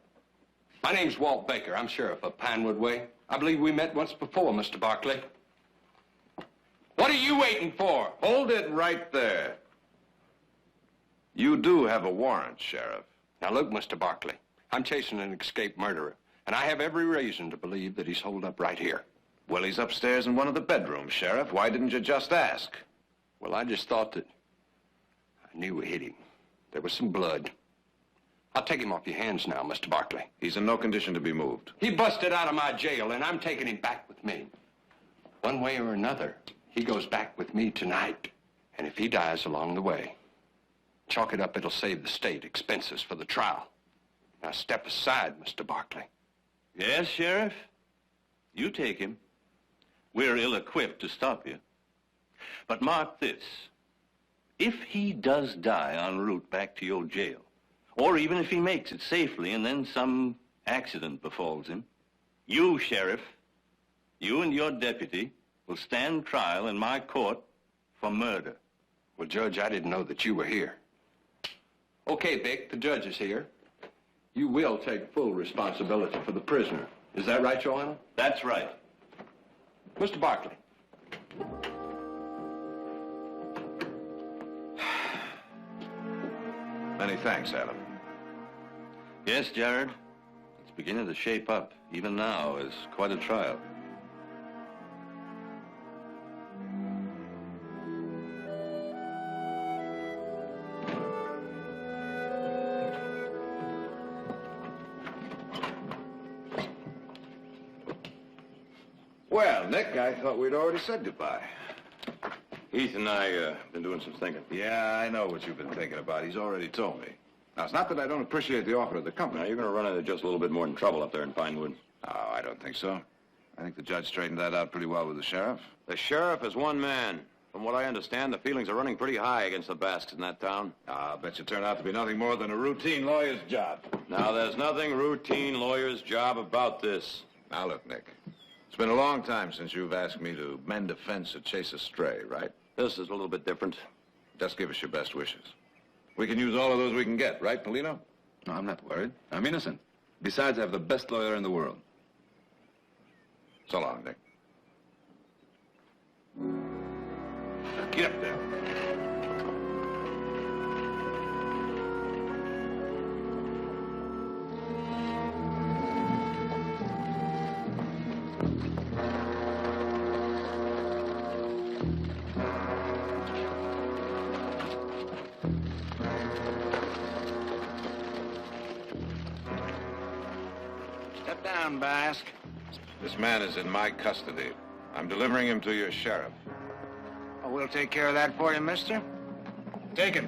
My name's Walt Baker. I'm sheriff of Pinewood Way. I believe we met once before, Mr. Barkley. What are you waiting for? Hold it right there. You do have a warrant, Sheriff. Now, look, Mr. Barkley, I'm chasing an escaped murderer, and I have every reason to believe that he's holed up right here. Well, he's upstairs in one of the bedrooms, Sheriff. Why didn't you just ask? Well, I just thought that I knew we hit him. There was some blood. I'll take him off your hands now, Mr. Barkley. He's in no condition to be moved. He busted out of my jail, and I'm taking him back with me. One way or another, he goes back with me tonight. And if he dies along the way, chalk it up, it'll save the state expenses for the trial. Now step aside, Mr. Barkley. Yes, Sheriff? You take him. We're ill-equipped to stop you. But mark this. If he does die en route back to your jail, or even if he makes it safely and then some accident befalls him, you, Sheriff, you and your deputy will stand trial in my court for murder. Well, Judge, I didn't know that you were here. Okay, Vic, the judge is here. You will take full responsibility for the prisoner. Is that right, Your Honor? That's right. Mr. Barkley. Many thanks, Adam. Yes, Jared. It's beginning to shape up. Even now is quite a trial. Well, Nick, I thought we'd already said goodbye. Heath and I been doing some thinking. Yeah, I know what you've been thinking about. He's already told me. Now, it's not that I don't appreciate the offer of the company. Now, you're going to run into just a little bit more than trouble up there in Pinewood. Oh, I don't think so. I think the judge straightened that out pretty well with the sheriff. The sheriff is one man. From what I understand, the feelings are running pretty high against the Basques in that town. I'll bet you turn out to be nothing more than a routine lawyer's job. Now, there's nothing routine lawyer's job about this. Now, look, Nick. It's been a long time since you've asked me to mend a fence or chase a stray, right? This is a little bit different. Just give us your best wishes. We can use all of those we can get, right, Polino? No, I'm not worried. I'm innocent. Besides, I have the best lawyer in the world. So long, Nick. Get up there. Step down, Basque. This man is in my custody. I'm delivering him to your sheriff. Oh, we'll take care of that for you, mister. Take it.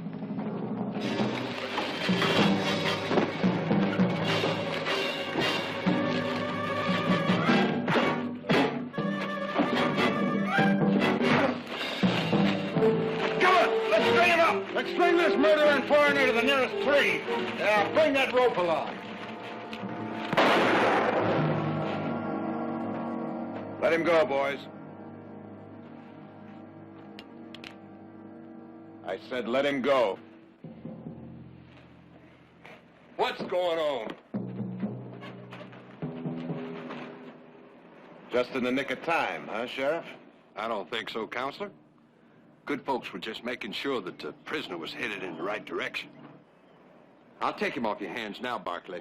Let's bring this murdering foreigner to the nearest tree. Yeah, bring that rope along. Let him go, boys. I said let him go. What's going on? Just in the nick of time, huh, Sheriff? I don't think so, Counselor. Good folks were just making sure that the prisoner was headed in the right direction. I'll take him off your hands now, Barkley.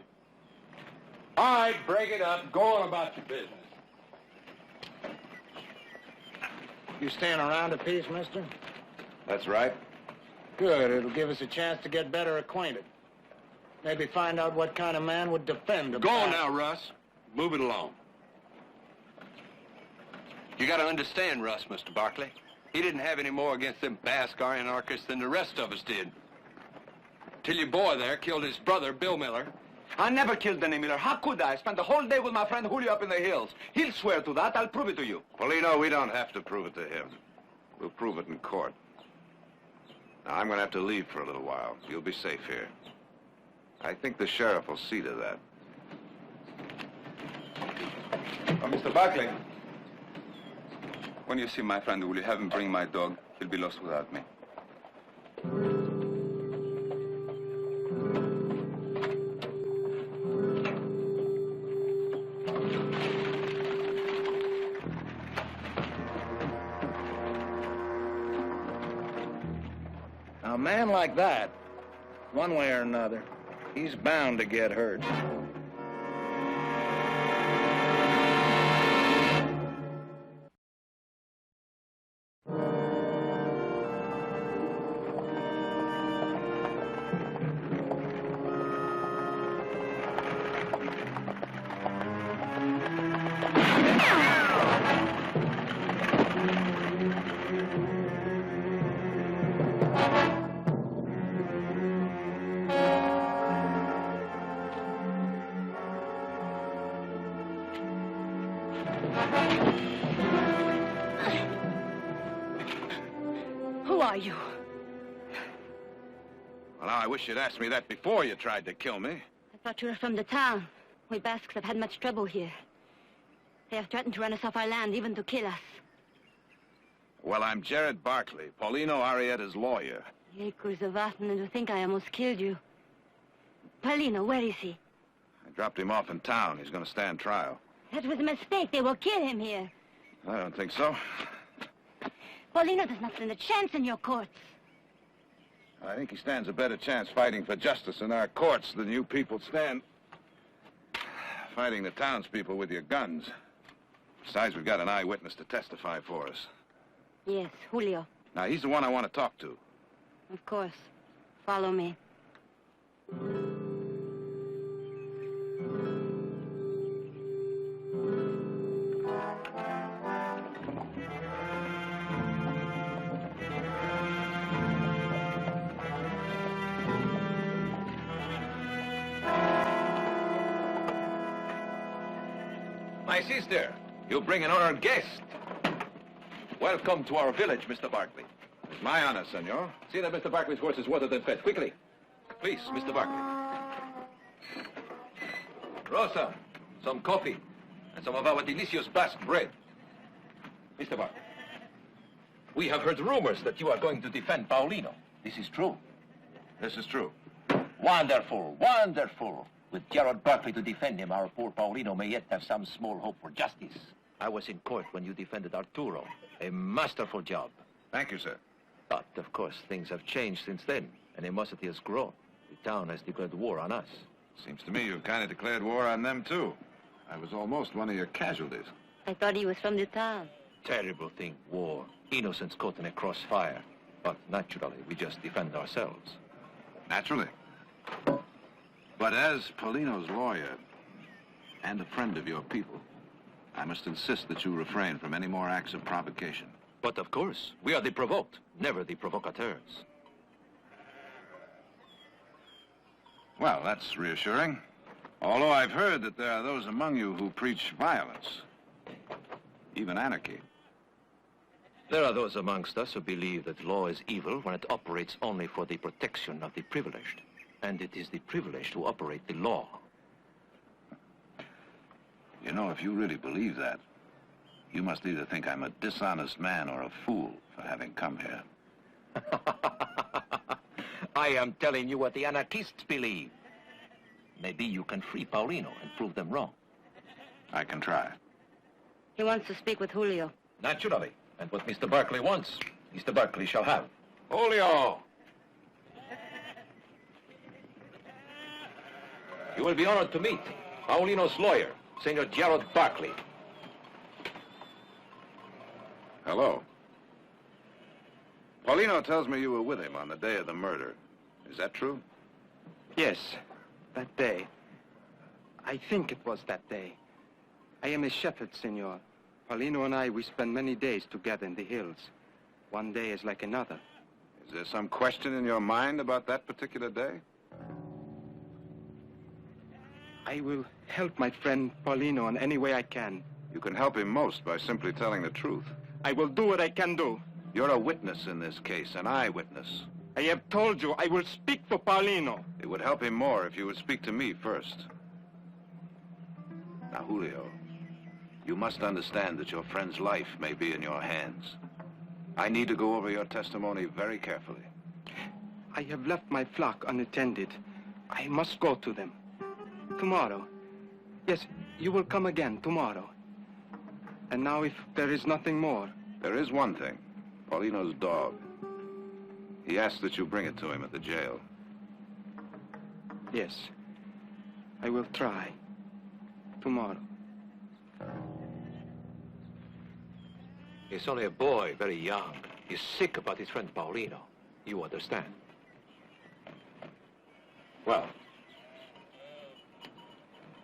All right, break it up. Go on about your business. You staying around a piece, mister? That's right. Good. It'll give us a chance to get better acquainted. Maybe find out what kind of man would defend a... Go on now, Russ. Move it along. You got to understand Russ, Mr. Barkley. He didn't have any more against them Basque anarchists than the rest of us did. Till your boy there killed his brother, Bill Miller. I never killed any Miller. How could I? I spent the whole day with my friend Julio up in the hills. He'll swear to that. I'll prove it to you. Polino, we don't have to prove it to him. We'll prove it in court. Now, I'm going to have to leave for a little while. You'll be safe here. I think the sheriff will see to that. Oh, Mr. Barkley. When you see my friend, will you have him bring my dog? He'll be lost without me. Now, a man like that, one way or another, he's bound to get hurt. Who are you? Well, now, I wish you'd asked me that before you tried to kill me. I thought you were from the town. We Basques have had much trouble here. They have threatened to run us off our land, even to kill us. Well, I'm Jared Barkley, Paulino Arrieta's lawyer. Acres of Aten, and to think I almost killed you. Paulino, where is he? I dropped him off in town. He's going to stand trial. That was a mistake. They will kill him here. I don't think so. Paulino does not stand a chance in your courts. I think he stands a better chance fighting for justice in our courts than you people stand fighting the townspeople with your guns. Besides, we've got an eyewitness to testify for us. Yes, Julio. Now, he's the one I want to talk to. Of course. Follow me. My sister, you bring an honored guest. Welcome to our village, Mr. Barkley. It's my honor, senor. See that Mr. Barkley's horse is watered and fed. Quickly. Please, Mr. Barkley. Rosa, some coffee and some of our delicious Basque bread. Mr. Barkley, we have heard rumors that you are going to defend Paulino. This is true. This is true. Wonderful, wonderful. With Gerard Barkley to defend him, our poor Paulino may yet have some small hope for justice. I was in court when you defended Arturo. A masterful job. Thank you, sir. But, of course, things have changed since then. Animosity has grown. The town has declared war on us. Seems to me you've kind of declared war on them, too. I was almost one of your casualties. I thought he was from the town. Terrible thing, war. Innocents caught in a crossfire. But naturally, we just defend ourselves. Naturally. But as Paulino's lawyer and a friend of your people, I must insist that you refrain from any more acts of provocation. But of course, we are the provoked, never the provocateurs. Well, that's reassuring. Although I've heard that there are those among you who preach violence, even anarchy. There are those amongst us who believe that law is evil when it operates only for the protection of the privileged. And it is the privileged who operate the law. You know, if you really believe that, you must either think I'm a dishonest man or a fool for having come here. I am telling you what the anarchists believe. Maybe you can free Paulino and prove them wrong. I can try. He wants to speak with Julio. Naturally. And what Mr. Barkley wants, Mr. Barkley shall have. Julio! You will be honored to meet Paulino's lawyer, Senor Gerard Barkley. Hello. Paulino tells me you were with him on the day of the murder. Is that true? Yes, that day. I think it was that day. I am a shepherd, senor. Paulino and I, we spend many days together in the hills. One day is like another. Is there some question in your mind about that particular day? I will help my friend Paulino in any way I can. You can help him most by simply telling the truth. I will do what I can do. You're a witness in this case, an eyewitness. I have told you I will speak for Paulino. It would help him more if you would speak to me first. Now, Julio, you must understand that your friend's life may be in your hands. I need to go over your testimony very carefully. I have left my flock unattended. I must go to them. Tomorrow. Yes, you will come again tomorrow. And now if there is nothing more. There is one thing. Paulino's dog. He asked that you bring it to him at the jail. Yes. I will try. Tomorrow. He's only a boy, very young. He's sick about his friend Paulino. You understand? Well,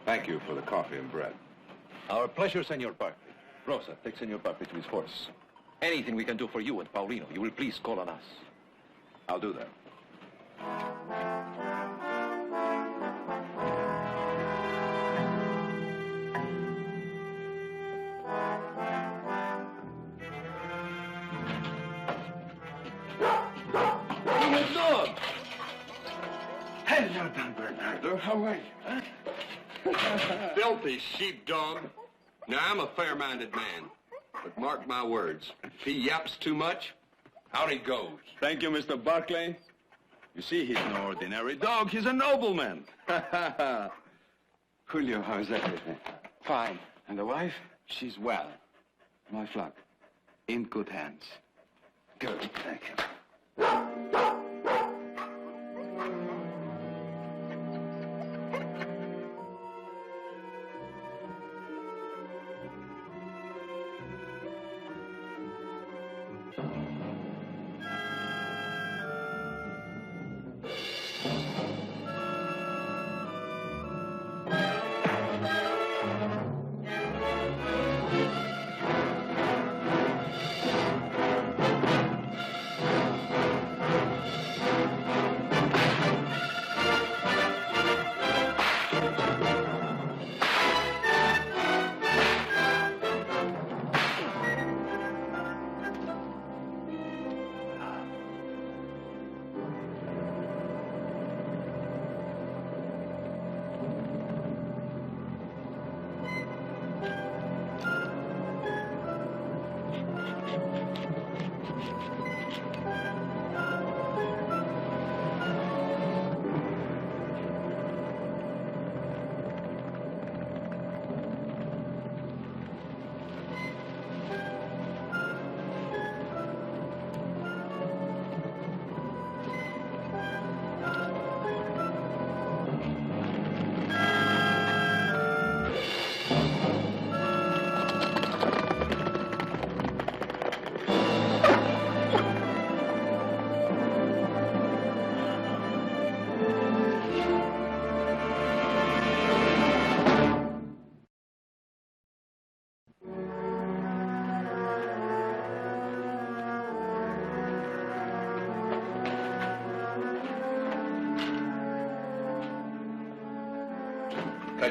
thank you for the coffee and bread. Our pleasure, Senor Barkley. Rosa, take Senor Barkley to his horse. Anything we can do for you and Paulino, you will please call on us. I'll do that. Hello, Don Bernardo. How are you? Huh? Filthy sheepdog. Now, I'm a fair-minded man. But mark my words, if he yaps too much, out he goes. Thank you, Mr. Barkley. You see, he's no ordinary dog. He's a nobleman. Julio, how is everything? Fine. And the wife? She's well. My flock? In good hands. Good, thank you.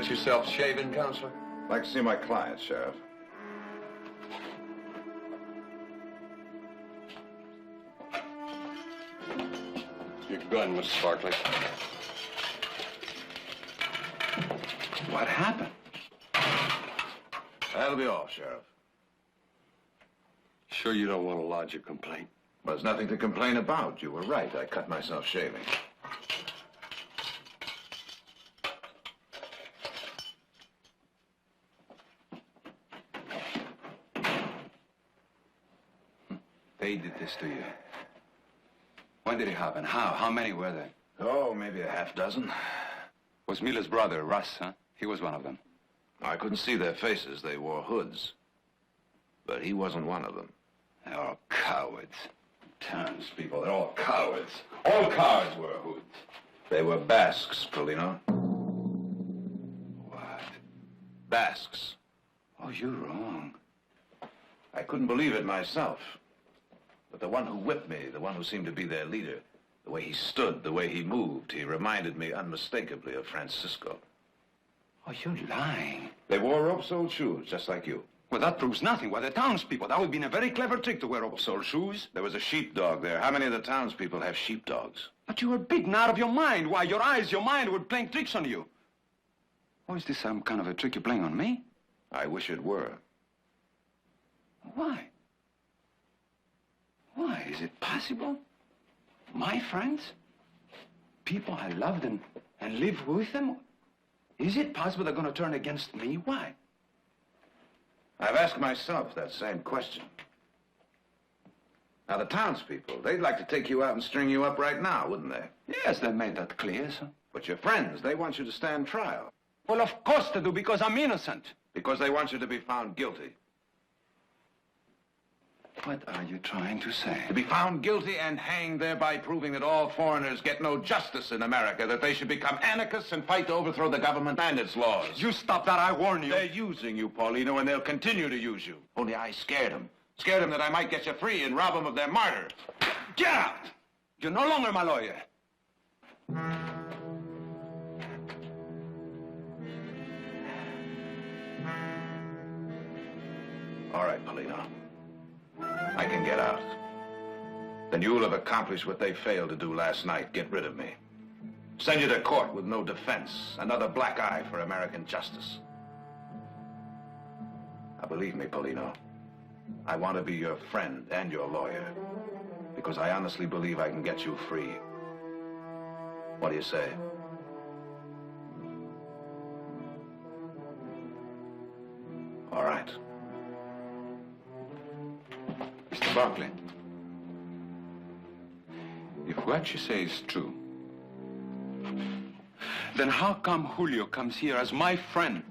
get yourself shaven, Counselor? I'd like to see my client, Sheriff. Your gun, Mr. Barkley. What happened? That'll be all, Sheriff. Sure you don't want to lodge a complaint? Well, there's nothing to complain about. You were right. I cut myself shaving. They did this to you. When did it happen? How? How many were there? Oh, maybe a half dozen. Was Miller's brother, Russ, huh? He was one of them. I couldn't see their faces. They wore hoods. But he wasn't one of them. They're all cowards. Townspeople, they're all cowards. All cowards wear hoods. They were Basques, Polino. What? Basques. Oh, you're wrong. I couldn't believe it myself. But the one who whipped me, the one who seemed to be their leader, the way he stood, the way he moved, he reminded me unmistakably of Francisco. Oh, you're lying. They wore rope-soled shoes, just like you. Well, that proves nothing. Well, they're townspeople. That would have been a very clever trick to wear rope-soled shoes. There was a sheepdog there. How many of the townspeople have sheepdogs? But you were beaten out of your mind. Why, your eyes, your mind were playing tricks on you. Oh, is this some kind of a trick you're playing on me? I wish it were. Why? Why? Is it possible? My friends? People I loved and lived with them? Is it possible they're going to turn against me? Why? I've asked myself that same question. Now, the townspeople, they'd like to take you out and string you up right now, wouldn't they? Yes, they made that clear, sir. But your friends, they want you to stand trial. Well, of course they do, because I'm innocent. Because they want you to be found guilty. What are you trying to say? To be found guilty and hanged, thereby proving that all foreigners get no justice in America, that they should become anarchists and fight to overthrow the government and its laws. You stop that, I warn you. They're using you, Paulino, and they'll continue to use you. Only I scared them. Scared them that I might get you free and rob them of their martyr. Get out! You're no longer my lawyer. All right, Paulino. I can get out. Then you'll have accomplished what they failed to do last night. Get rid of me. Send you to court with no defense. Another black eye for American justice. Now, believe me, Paulino, I want to be your friend and your lawyer. Because I honestly believe I can get you free. What do you say? All right. Mr. Barkley, if what you say is true, then how come Julio comes here as my friend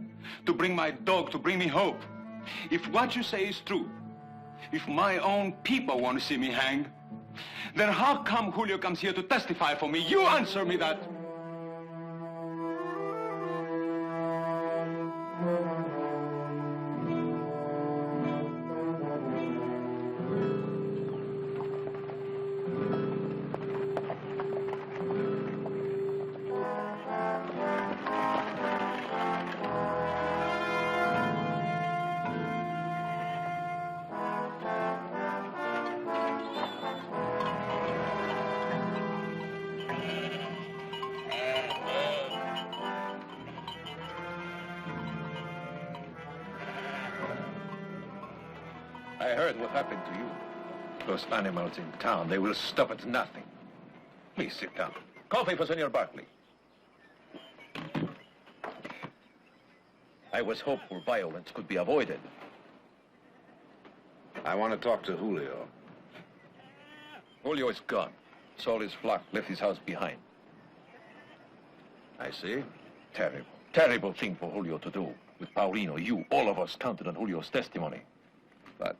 to bring my dog, to bring me hope? If what you say is true, if my own people want to see me hang, then how come Julio comes here to testify for me? You answer me that. I heard what happened to you. Those animals in town, they will stop at nothing. Please sit down. Coffee for Senor Barkley. I was hopeful violence could be avoided. I want to talk to Julio. Julio is gone. Saul his flock, left his house behind. I see. Terrible, terrible thing for Julio to do. With Paulino, you, all of us counted on Julio's testimony. But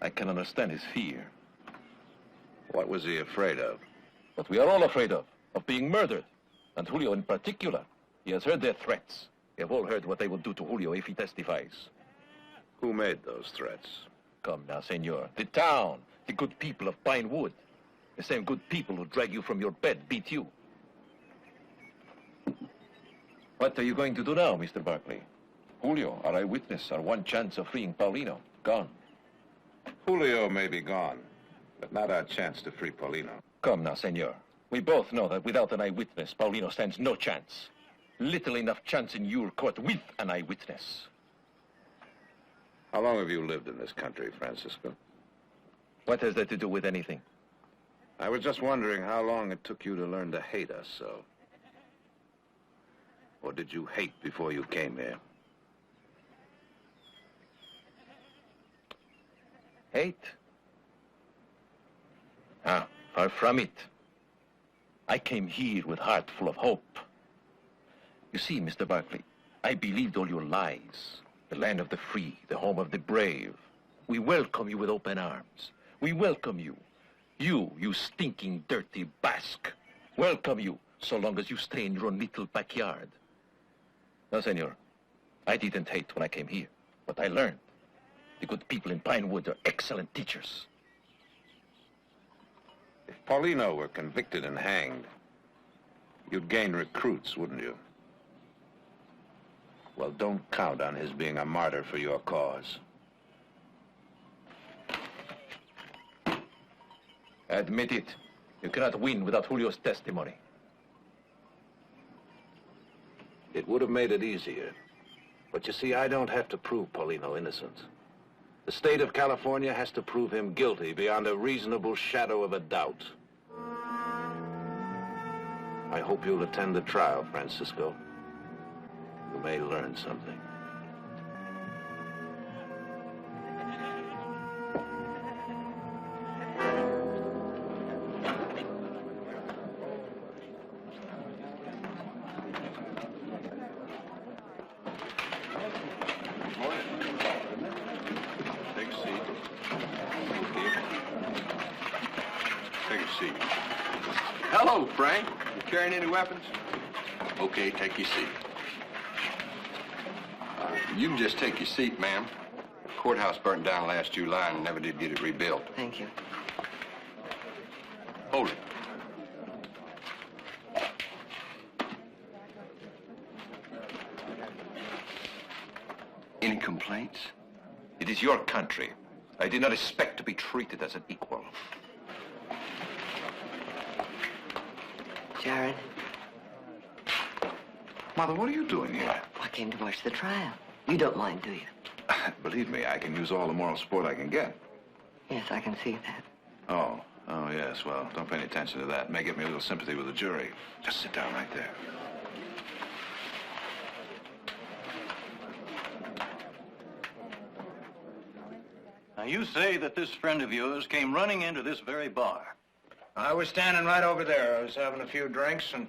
I can understand his fear. What was he afraid of? What we are all afraid of being murdered. And Julio in particular. He has heard their threats. We have all heard what they will do to Julio if he testifies. Who made those threats? Come now, senor. The town, the good people of Pine Wood. The same good people who drag you from your bed beat you. What are you going to do now, Mr. Barkley? Julio, our eyewitness, our one chance of freeing Paulino, gone. Julio may be gone, but not our chance to free Paulino. Come now, senor. We both know that without an eyewitness, Paulino stands no chance. Little enough chance in your court with an eyewitness. How long have you lived in this country, Francisco? What has that to do with anything? I was just wondering how long it took you to learn to hate us so. Or did you hate before you came here? Hate? Ah, far from it. I came here with heart full of hope. You see, Mr. Barkley, I believed all your lies. The land of the free, the home of the brave. We welcome you with open arms. We welcome you. You stinking, dirty Basque. Welcome you, so long as you stay in your own little backyard. No, senor. I didn't hate when I came here, but I learned. The good people in Pinewood are excellent teachers. If Paulino were convicted and hanged, you'd gain recruits, wouldn't you? Well, don't count on his being a martyr for your cause. Admit it. You cannot win without Julio's testimony. It would have made it easier. But you see, I don't have to prove Paulino innocent. The state of California has to prove him guilty beyond a reasonable shadow of a doubt. I hope you'll attend the trial, Francisco. You may learn something. Hello, Frank. You carrying any weapons? Okay, take your seat. You can just take your seat, ma'am. The courthouse burnt down last July and never did get it rebuilt. Thank you. Hold it. Any complaints? It is your country. I did not expect to be treated as an equal. Jared, Mother, what are you doing here? I came to watch the trial. You don't mind, do you? Believe me, I can use all the moral support I can get. Yes, I can see that. Oh, yes. Well, don't pay any attention to that. It may give me a little sympathy with the jury. Just sit down right there. Now, you say that this friend of yours came running into this very bar. I was standing right over there. I was having a few drinks, and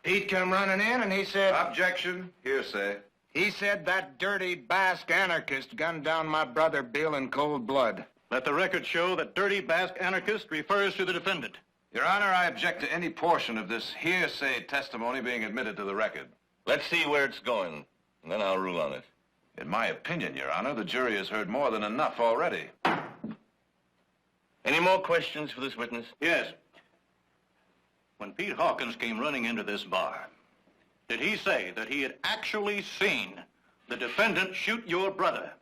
Pete came running in, and he said... Objection. Hearsay. He said that dirty Basque anarchist gunned down my brother Bill in cold blood. Let the record show that dirty Basque anarchist refers to the defendant. Your Honor, I object to any portion of this hearsay testimony being admitted to the record. Let's see where it's going, and then I'll rule on it. In my opinion, Your Honor, the jury has heard more than enough already. Any more questions for this witness? Yes. When Pete Hawkins came running into this bar, did he say that he had actually seen the defendant shoot your brother?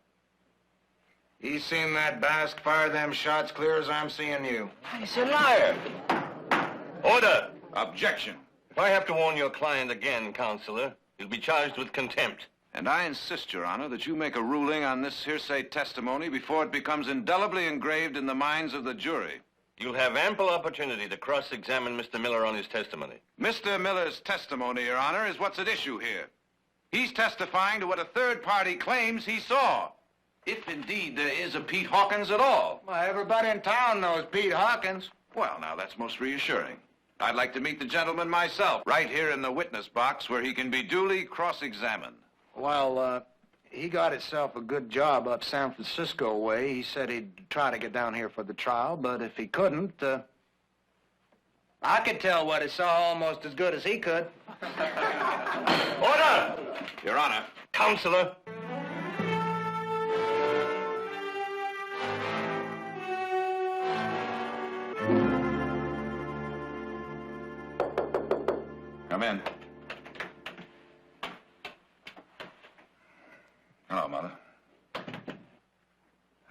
He's seen that Basque fire them shots clear as I'm seeing you. He's a liar. Order. Objection. If I have to warn your client again, Counselor, he'll be charged with contempt. And I insist, Your Honor, that you make a ruling on this hearsay testimony before it becomes indelibly engraved in the minds of the jury. You'll have ample opportunity to cross-examine Mr. Miller on his testimony. Mr. Miller's testimony, Your Honor, is what's at issue here. He's testifying to what a third party claims he saw. If indeed there is a Pete Hawkins at all. Well, everybody in town knows Pete Hawkins. Well, now, that's most reassuring. I'd like to meet the gentleman myself, right here in the witness box where he can be duly cross-examined. Well, he got himself a good job up San Francisco way. He said he'd try to get down here for the trial, but if he couldn't, I could tell what he saw almost as good as he could. Order! Your Honor. Counselor. Come in.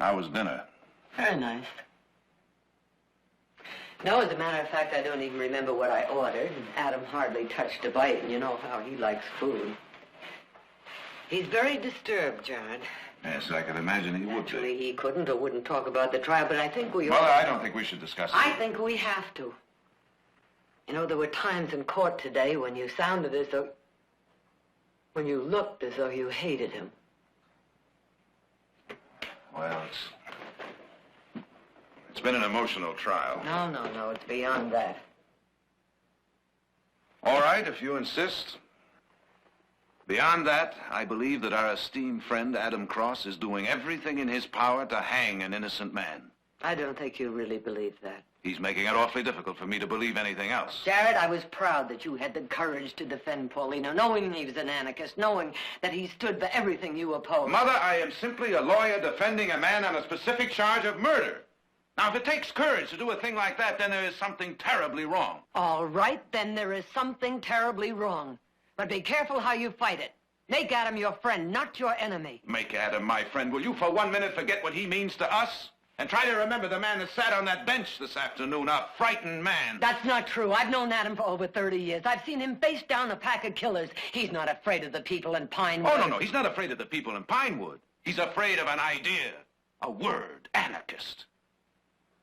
How was dinner? Very nice. No, as a matter of fact, I don't even remember what I ordered. Adam hardly touched a bite, and you know how he likes food. He's very disturbed, Gerard. Yes, I can imagine he would be. Actually, he couldn't or wouldn't talk about the trial, but I think we Mother, I don't think we should discuss it. I think we have to. You know, there were times in court today when you sounded as though... when you looked as though you hated him. Well, it's been an emotional trial. No, it's beyond that. All right, if you insist. Beyond that, I believe that our esteemed friend Adam Cross is doing everything in his power to hang an innocent man. I don't think you really believe that. He's making it awfully difficult for me to believe anything else. Jared, I was proud that you had the courage to defend Paulino, knowing he was an anarchist, knowing that he stood for everything you opposed. Mother, I am simply a lawyer defending a man on a specific charge of murder. Now, if it takes courage to do a thing like that, then there is something terribly wrong. All right, then there is something terribly wrong. But be careful how you fight it. Make Adam your friend, not your enemy. Make Adam my friend. Will you for 1 minute forget what he means to us? And try to remember the man that sat on that bench this afternoon, a frightened man. That's not true. I've known Adam for over 30 years. I've seen him face down a pack of killers. He's not afraid of the people in Pinewood. Oh, no, he's not afraid of the people in Pinewood. He's afraid of an idea, a word, anarchist.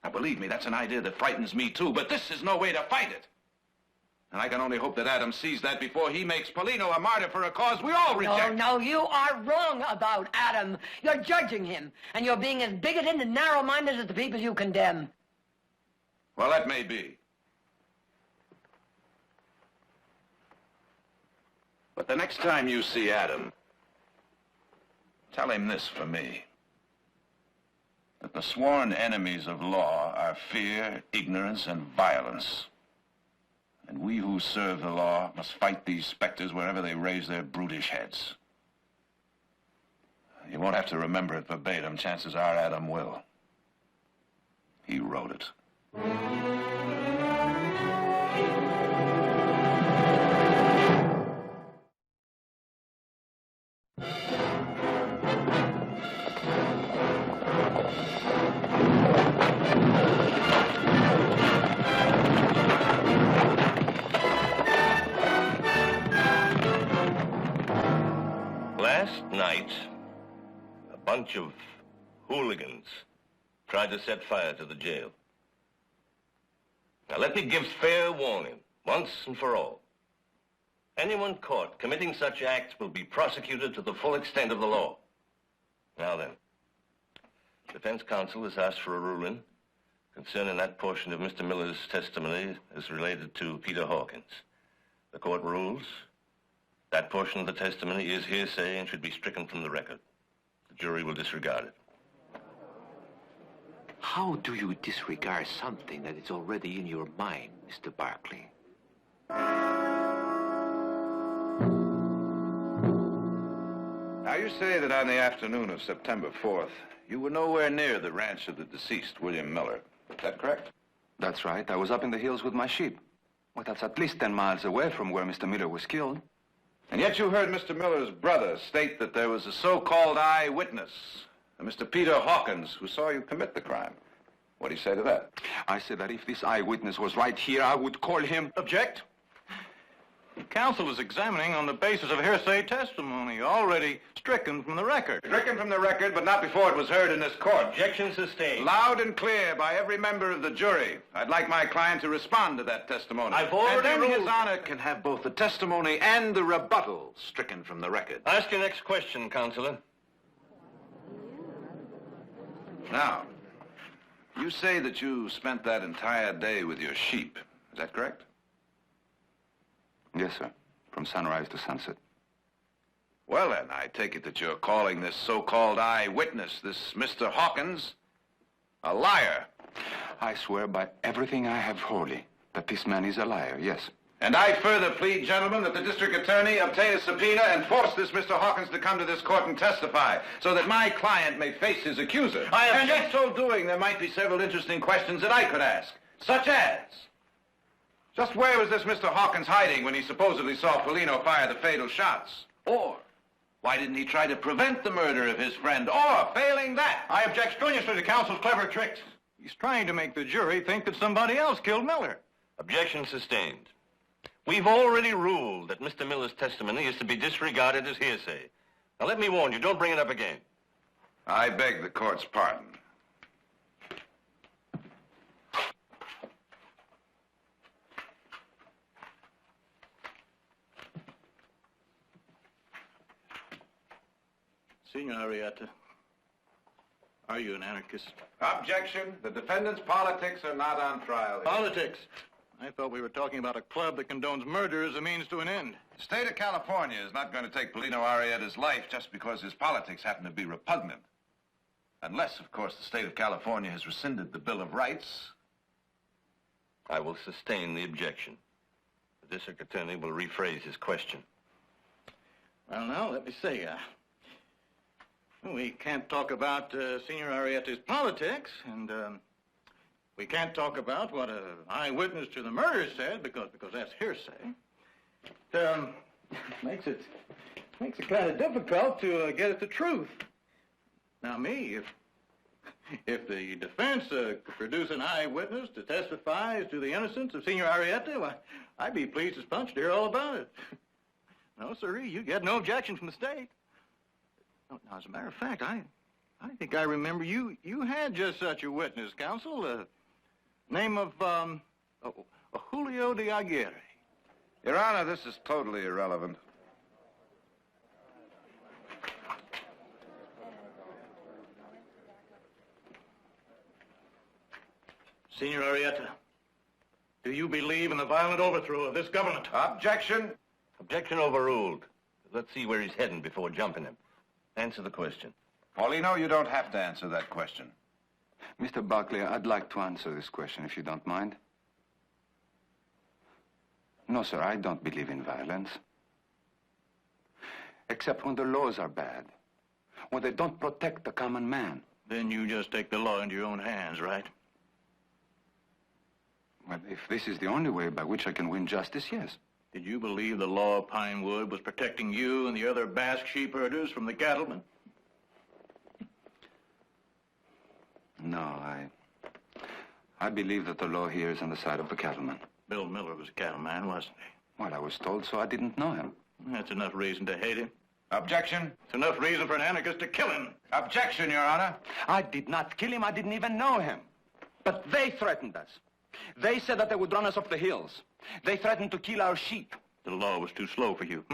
Now, believe me, that's an idea that frightens me, too, but this is no way to fight it. And I can only hope that Adam sees that before he makes Paulino a martyr for a cause we all reject. No, you are wrong about Adam. You're judging him, and you're being as bigoted and narrow-minded as the people you condemn. Well, that may be. But the next time you see Adam, tell him this for me. That the sworn enemies of law are fear, ignorance, and violence. And we who serve the law must fight these specters wherever they raise their brutish heads. You won't have to remember it verbatim. Chances are Adam will. He wrote it. Last night, a bunch of hooligans tried to set fire to the jail. Now, let me give fair warning, once and for all. Anyone caught committing such acts will be prosecuted to the full extent of the law. Now then, defense counsel has asked for a ruling concerning that portion of Mr. Miller's testimony as related to Peter Hawkins. The court rules that portion of the testimony is hearsay and should be stricken from the record. The jury will disregard it. How do you disregard something that is already in your mind, Mr. Barkley? Now, you say that on the afternoon of September 4th, you were nowhere near the ranch of the deceased, William Miller. Is that correct? That's right. I was up in the hills with my sheep. Well, that's at least 10 miles away from where Mr. Miller was killed. And yet you heard Mr. Miller's brother state that there was a so-called eyewitness, a Mr. Peter Hawkins, who saw you commit the crime. What do you say to that? I said that if this eyewitness was right here, I would call him... Object. Counsel is examining on the basis of hearsay testimony, already stricken from the record. Stricken from the record, but not before it was heard in this court. Objection sustained. Loud and clear by every member of the jury. I'd like my client to respond to that testimony. I've already and then ruled. His Honor can have both the testimony and the rebuttal stricken from the record. Ask your next question, Counselor. Now, you say that you spent that entire day with your sheep. Is that correct? Yes, sir. From sunrise to sunset. Well, then, I take it that you're calling this so-called eyewitness, this Mr. Hawkins, a liar. I swear by everything I have holy that this man is a liar, yes. And I further plead, gentlemen, that the district attorney obtain a subpoena and force this Mr. Hawkins to come to this court and testify, so that my client may face his accuser. And in so doing, there might be several interesting questions that I could ask, such as... just where was this Mr. Hawkins hiding when he supposedly saw Paulino fire the fatal shots? Or, Why didn't he try to prevent the murder of his friend? Or, failing that... I object strenuously to counsel's clever tricks. He's trying to make the jury think that somebody else killed Miller. Objection sustained. We've already ruled that Mr. Miller's testimony is to be disregarded as hearsay. Now, let me warn you, don't bring it up again. I beg the court's pardon. Senor Arrieta, are you an anarchist? Objection. The defendant's politics are not on trial. Politics? I thought we were talking about a club that condones murder as a means to an end. The state of California is not going to take Polino Arrieta's life just because his politics happen to be repugnant. Unless, of course, the state of California has rescinded the Bill of Rights. I will sustain the objection. The district attorney will rephrase his question. Well, now, let me say, we can't talk about Senor Arrieta's politics, and we can't talk about what an eyewitness to the murder said, because that's hearsay. It makes it kind of difficult to get at the truth. Now, me, if the defense could produce an eyewitness to testify as to the innocence of Senor Arrieta, well, I'd be pleased as punch to hear all about it. No, sirree, you get no objection from the state. Now, as a matter of fact, I think I remember you had just such a witness, counsel. Name of Julio de Aguirre. Your Honor, this is totally irrelevant. Senor Arrieta, do you believe in the violent overthrow of this government? Objection. Objection overruled. Let's see where he's heading before jumping him. Answer the question. Paulino, you don't have to answer that question. Mr. Buckley, I'd like to answer this question, if you don't mind. No, sir, I don't believe in violence. Except when the laws are bad. When they don't protect the common man. Then you just take the law into your own hands, right? Well, if this is the only way by which I can win justice, yes. Did you believe the law of Pinewood was protecting you and the other Basque sheep herders from the cattlemen? No, I believe that the law here is on the side of the cattleman. Bill Miller was a cattleman, wasn't he? Well, I was told so. I didn't know him. That's enough reason to hate him. Objection. It's enough reason for an anarchist to kill him. Objection, Your Honor. I did not kill him. I didn't even know him. But they threatened us. They said that they would run us off the hills. They threatened to kill our sheep. The law was too slow for you.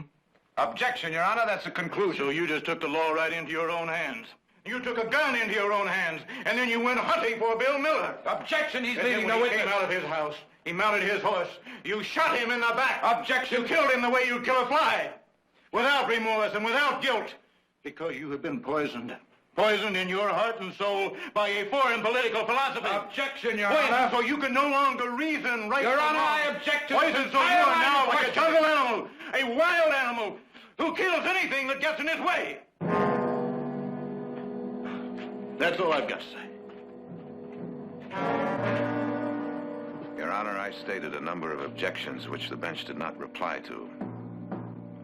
Objection, Your Honor. That's a conclusion. So you just took the law right into your own hands. You took a gun into your own hands, and then you went hunting for Bill Miller. Objection, he's and leaving then no when he witness. came out of his house, he mounted his horse. You shot him in the back. Objection. You killed him the way you'd kill a fly. Without remorse and without guilt. Because you have been poisoned. Poisoned in your heart and soul by a foreign political philosophy. Objection, Your Poisoned Honor. so you can no longer reason right Your from Honor, wrong. I object to Poisoned this so you entire are now line of like a questioning. jungle animal. A wild animal who kills anything that gets in his way. That's all I've got to say. Your Honor, I stated a number of objections which the bench did not reply to.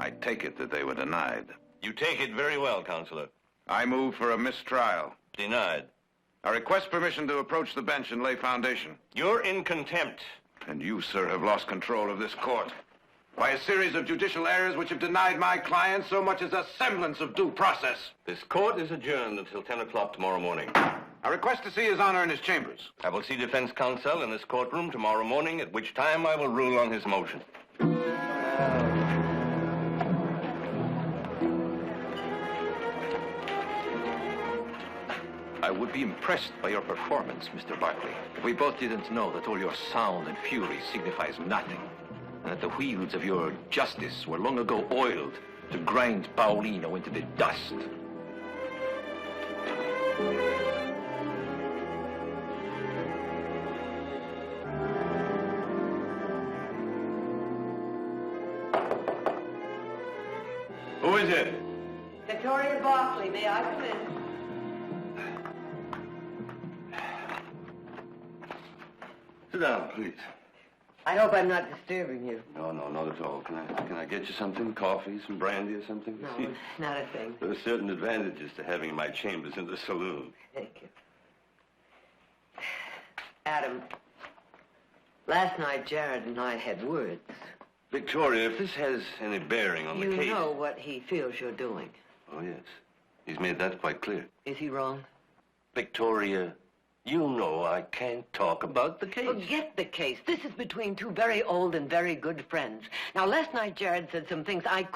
I take it that they were denied. You take it very well, Counselor. I move for a mistrial. Denied. I request permission to approach the bench and lay foundation. You're in contempt. And you, sir, have lost control of this court by a series of judicial errors which have denied my client so much as a semblance of due process. This court is adjourned until 10 o'clock tomorrow morning. I request to see His Honor in his chambers. I will see defense counsel in this courtroom tomorrow morning, at which time I will rule on his motion. I would be impressed by your performance, Mr. Barkley, if we both didn't know that all your sound and fury signifies nothing, and that the wheels of your justice were long ago oiled to grind Paulino into the dust. Who is it? Victoria Barkley, may I come in? Sit down, please. I hope I'm not disturbing you. No, not at all. Can I get you something? Coffee, some brandy or something? No, not a thing. There are certain advantages to having my chambers in the saloon. Thank you. Adam, last night Jared and I had words. Victoria, if this has any bearing on the case... You know what he feels you're doing. Oh, yes. He's made that quite clear. Is he wrong? Victoria, you know I can't talk about the case. Forget the case. This is between two very old and very good friends. Now, last night Jared said some things I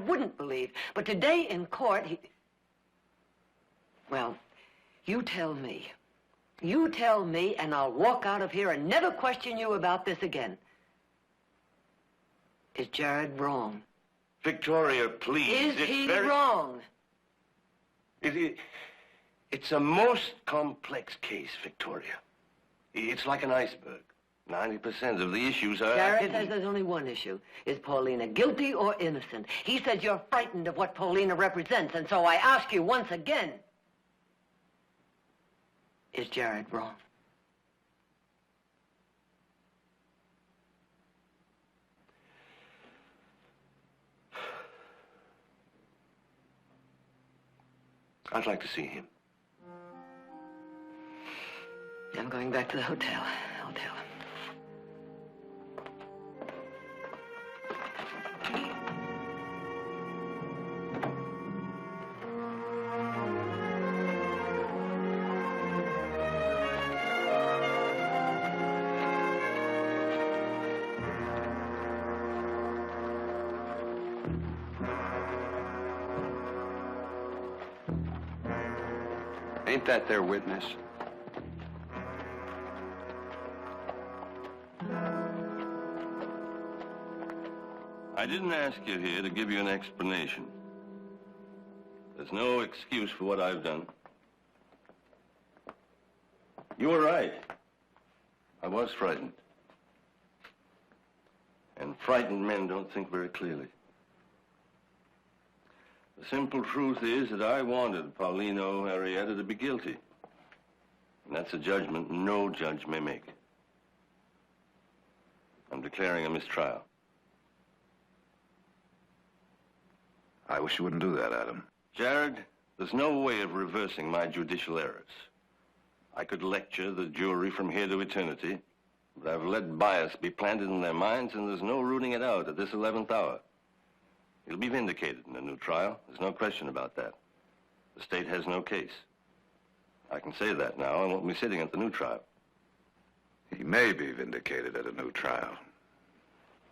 wouldn't believe. But today in court, he... Well, you tell me. You tell me, and I'll walk out of here and never question you about this again. Is Jared wrong? Victoria, please. Is he wrong? It's a most complex case, Victoria. It's like an iceberg. 90% of the issues are Jared hidden. says there's only one issue. Is Paulina guilty or innocent? He says you're frightened of what Paulina represents, and so I ask you once again, is Jared wrong? I'd like to see him. I'm going back to the hotel. I'll tell him. Ain't that their witness? I didn't ask you here to give you an explanation. There's no excuse for what I've done. You were right. I was frightened. And frightened men don't think very clearly. The simple truth is that I wanted Paulino Arrieta to be guilty. And that's a judgment no judge may make. I'm declaring a mistrial. I wish you wouldn't do that, Adam. Jared, there's no way of reversing my judicial errors. I could lecture the jury from here to eternity, but I've let bias be planted in their minds, and there's no rooting it out at this 11th hour. He'll be vindicated in a new trial. There's no question about that. The state has no case. I can say that now. I won't be sitting at the new trial. He may be vindicated at a new trial.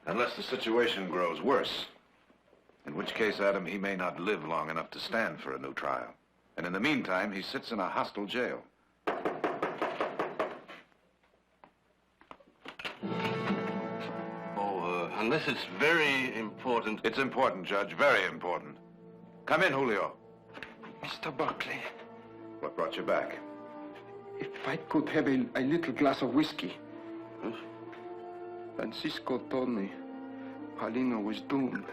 Unless the situation grows worse. In which case, Adam, he may not live long enough to stand for a new trial. And in the meantime, he sits in a hostile jail. Unless it's very important... It's important, Judge. Very important. Come in, Julio. Mr. Buckley. What brought you back? If I could have a little glass of whiskey. Huh? Francisco told me Paulino was doomed,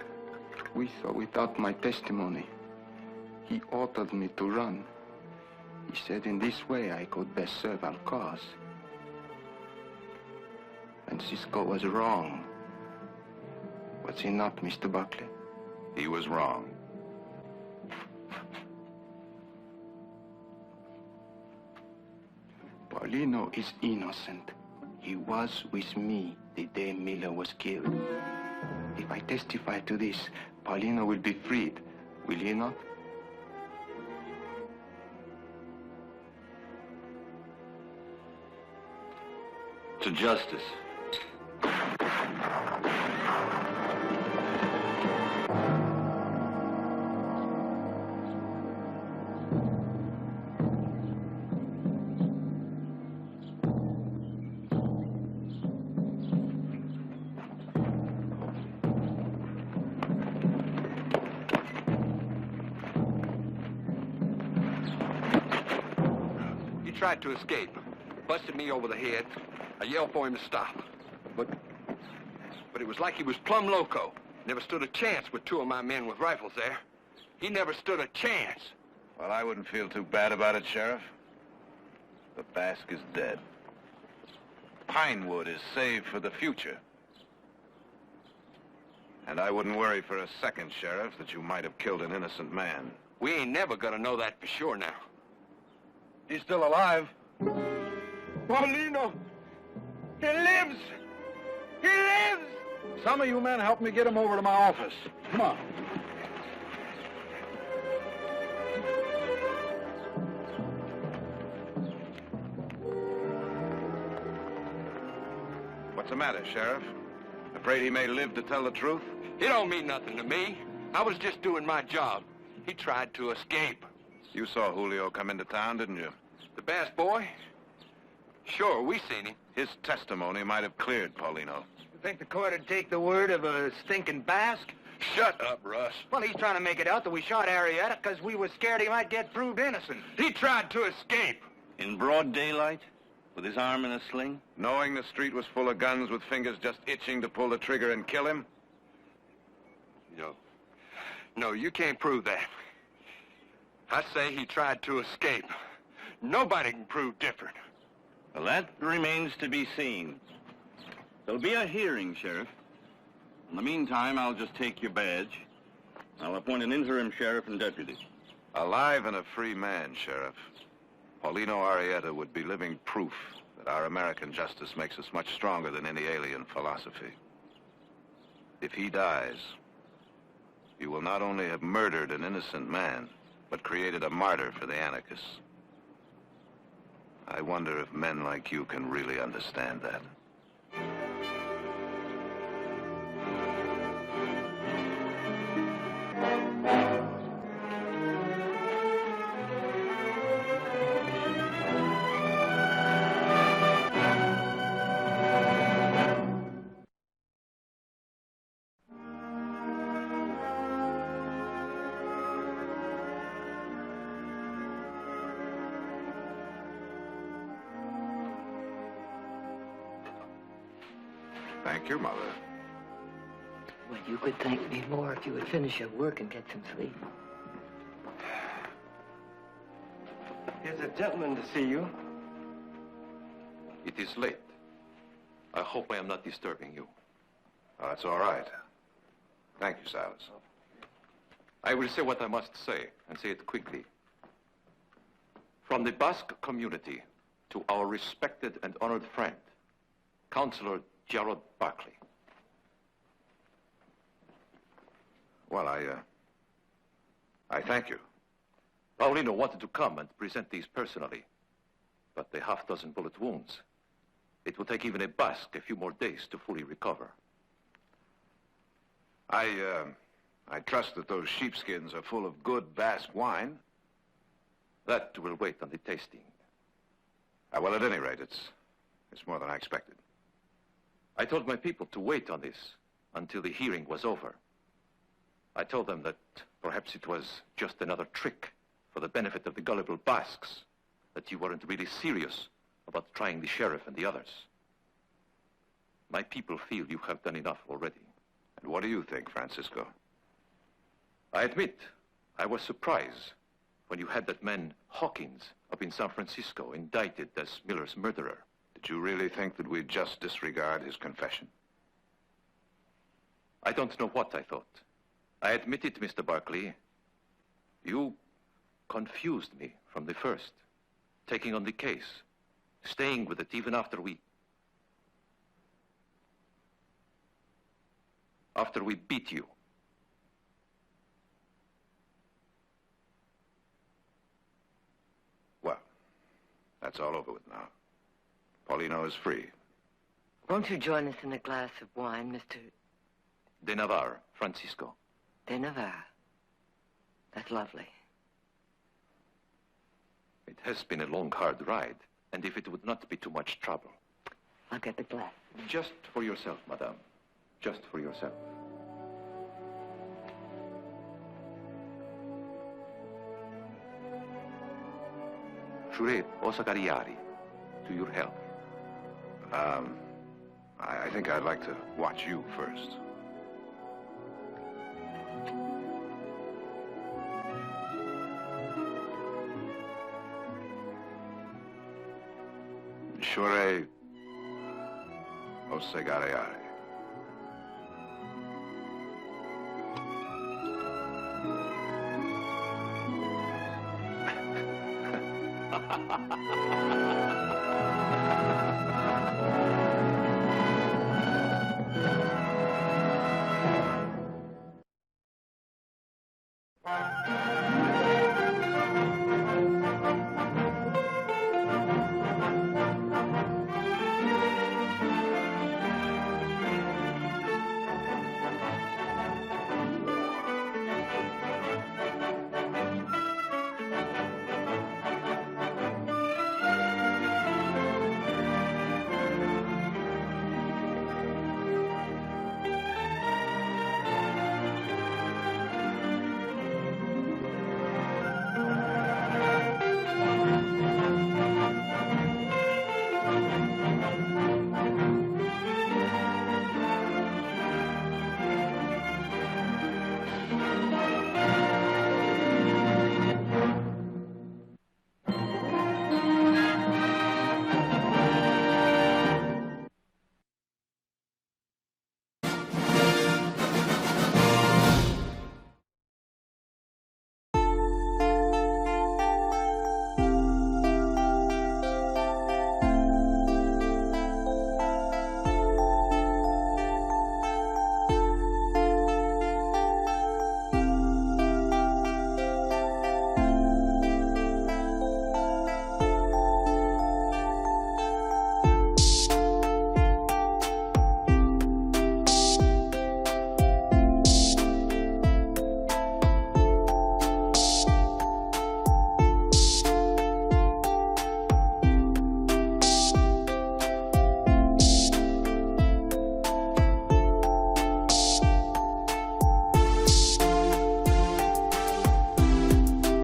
with or without my testimony. He ordered me to run. He said in this way I could best serve our cause. Francisco was wrong. Was he not, Mr. Buckley? He was wrong. Paulino is innocent. He was with me the day Miller was killed. If I testify to this, Paulino will be freed, will he not? To justice. Tried to escape. Busted me over the head. I yelled for him to stop. But it was like he was plumb loco. Never stood a chance with two of my men with rifles there. He never stood a chance. Well, I wouldn't feel too bad about it, Sheriff. The Basque is dead. Pinewood is saved for the future. And I wouldn't worry for a second, Sheriff, that you might have killed an innocent man. We ain't never gonna know that for sure now. He's still alive. Paulino! He lives! He lives! Some of you men help me get him over to my office. Come on. What's the matter, Sheriff? Afraid he may live to tell the truth? It don't mean nothing to me. I was just doing my job. He tried to escape. You saw Julio come into town, didn't you? The bass boy? Sure, we seen him. His testimony might have cleared Paulino. You think the court would take the word of a stinking Basque? Shut up, Russ. Well, he's trying to make it out that we shot Arrieta because we were scared he might get proved innocent. He tried to escape. In broad daylight? With his arm in a sling? Knowing the street was full of guns with fingers just itching to pull the trigger and kill him? No, you can't prove that. I say he tried to escape. Nobody can prove different. Well, that remains to be seen. There'll be a hearing, Sheriff. In the meantime, I'll just take your badge. I'll appoint an interim sheriff and deputy. Alive and a free man, Sheriff. Paulino Arrieta would be living proof that our American justice makes us much stronger than any alien philosophy. If he dies, you will not only have murdered an innocent man, but created a martyr for the anarchists. I wonder if men like you can really understand that. Thank your mother. Well, you could thank me more if you would finish your work and get some sleep. Here's a gentleman to see you. It is late. I hope I am not disturbing you. Oh, that's all right. Thank you, Silas. I will say what I must say, and say it quickly. From the Basque community to our respected and honored friend, Councilor Gerard Barclay. Well, I thank you. Paulino wanted to come and present these personally, but the half-dozen bullet wounds. It will take even a Basque a few more days to fully recover. I trust that those sheepskins are full of good Basque wine. That will wait on the tasting. Well, at any rate, it's more than I expected. I told my people to wait on this until the hearing was over. I told them that perhaps it was just another trick for the benefit of the gullible Basques, that you weren't really serious about trying the sheriff and the others. My people feel you have done enough already. And what do you think, Francisco? I admit, I was surprised when you had that man Hawkins up in San Francisco indicted as Miller's murderer. Did you really think that we'd just disregard his confession? I don't know what I thought. I admit it, Mr. Barclay. You confused me from the first, taking on the case, staying with it even after we beat you. Well, that's all over with now. Paulino is free. Won't you join us in a glass of wine, Mr. De Navarre, Francisco. De Navarre? That's lovely. It has been a long, hard ride, and if it would not be too much trouble. I'll get the glass. Just for yourself, madame. Just for yourself. Jure Osagariari, to your health. I think I'd like to watch you first. Shure Os Segareare.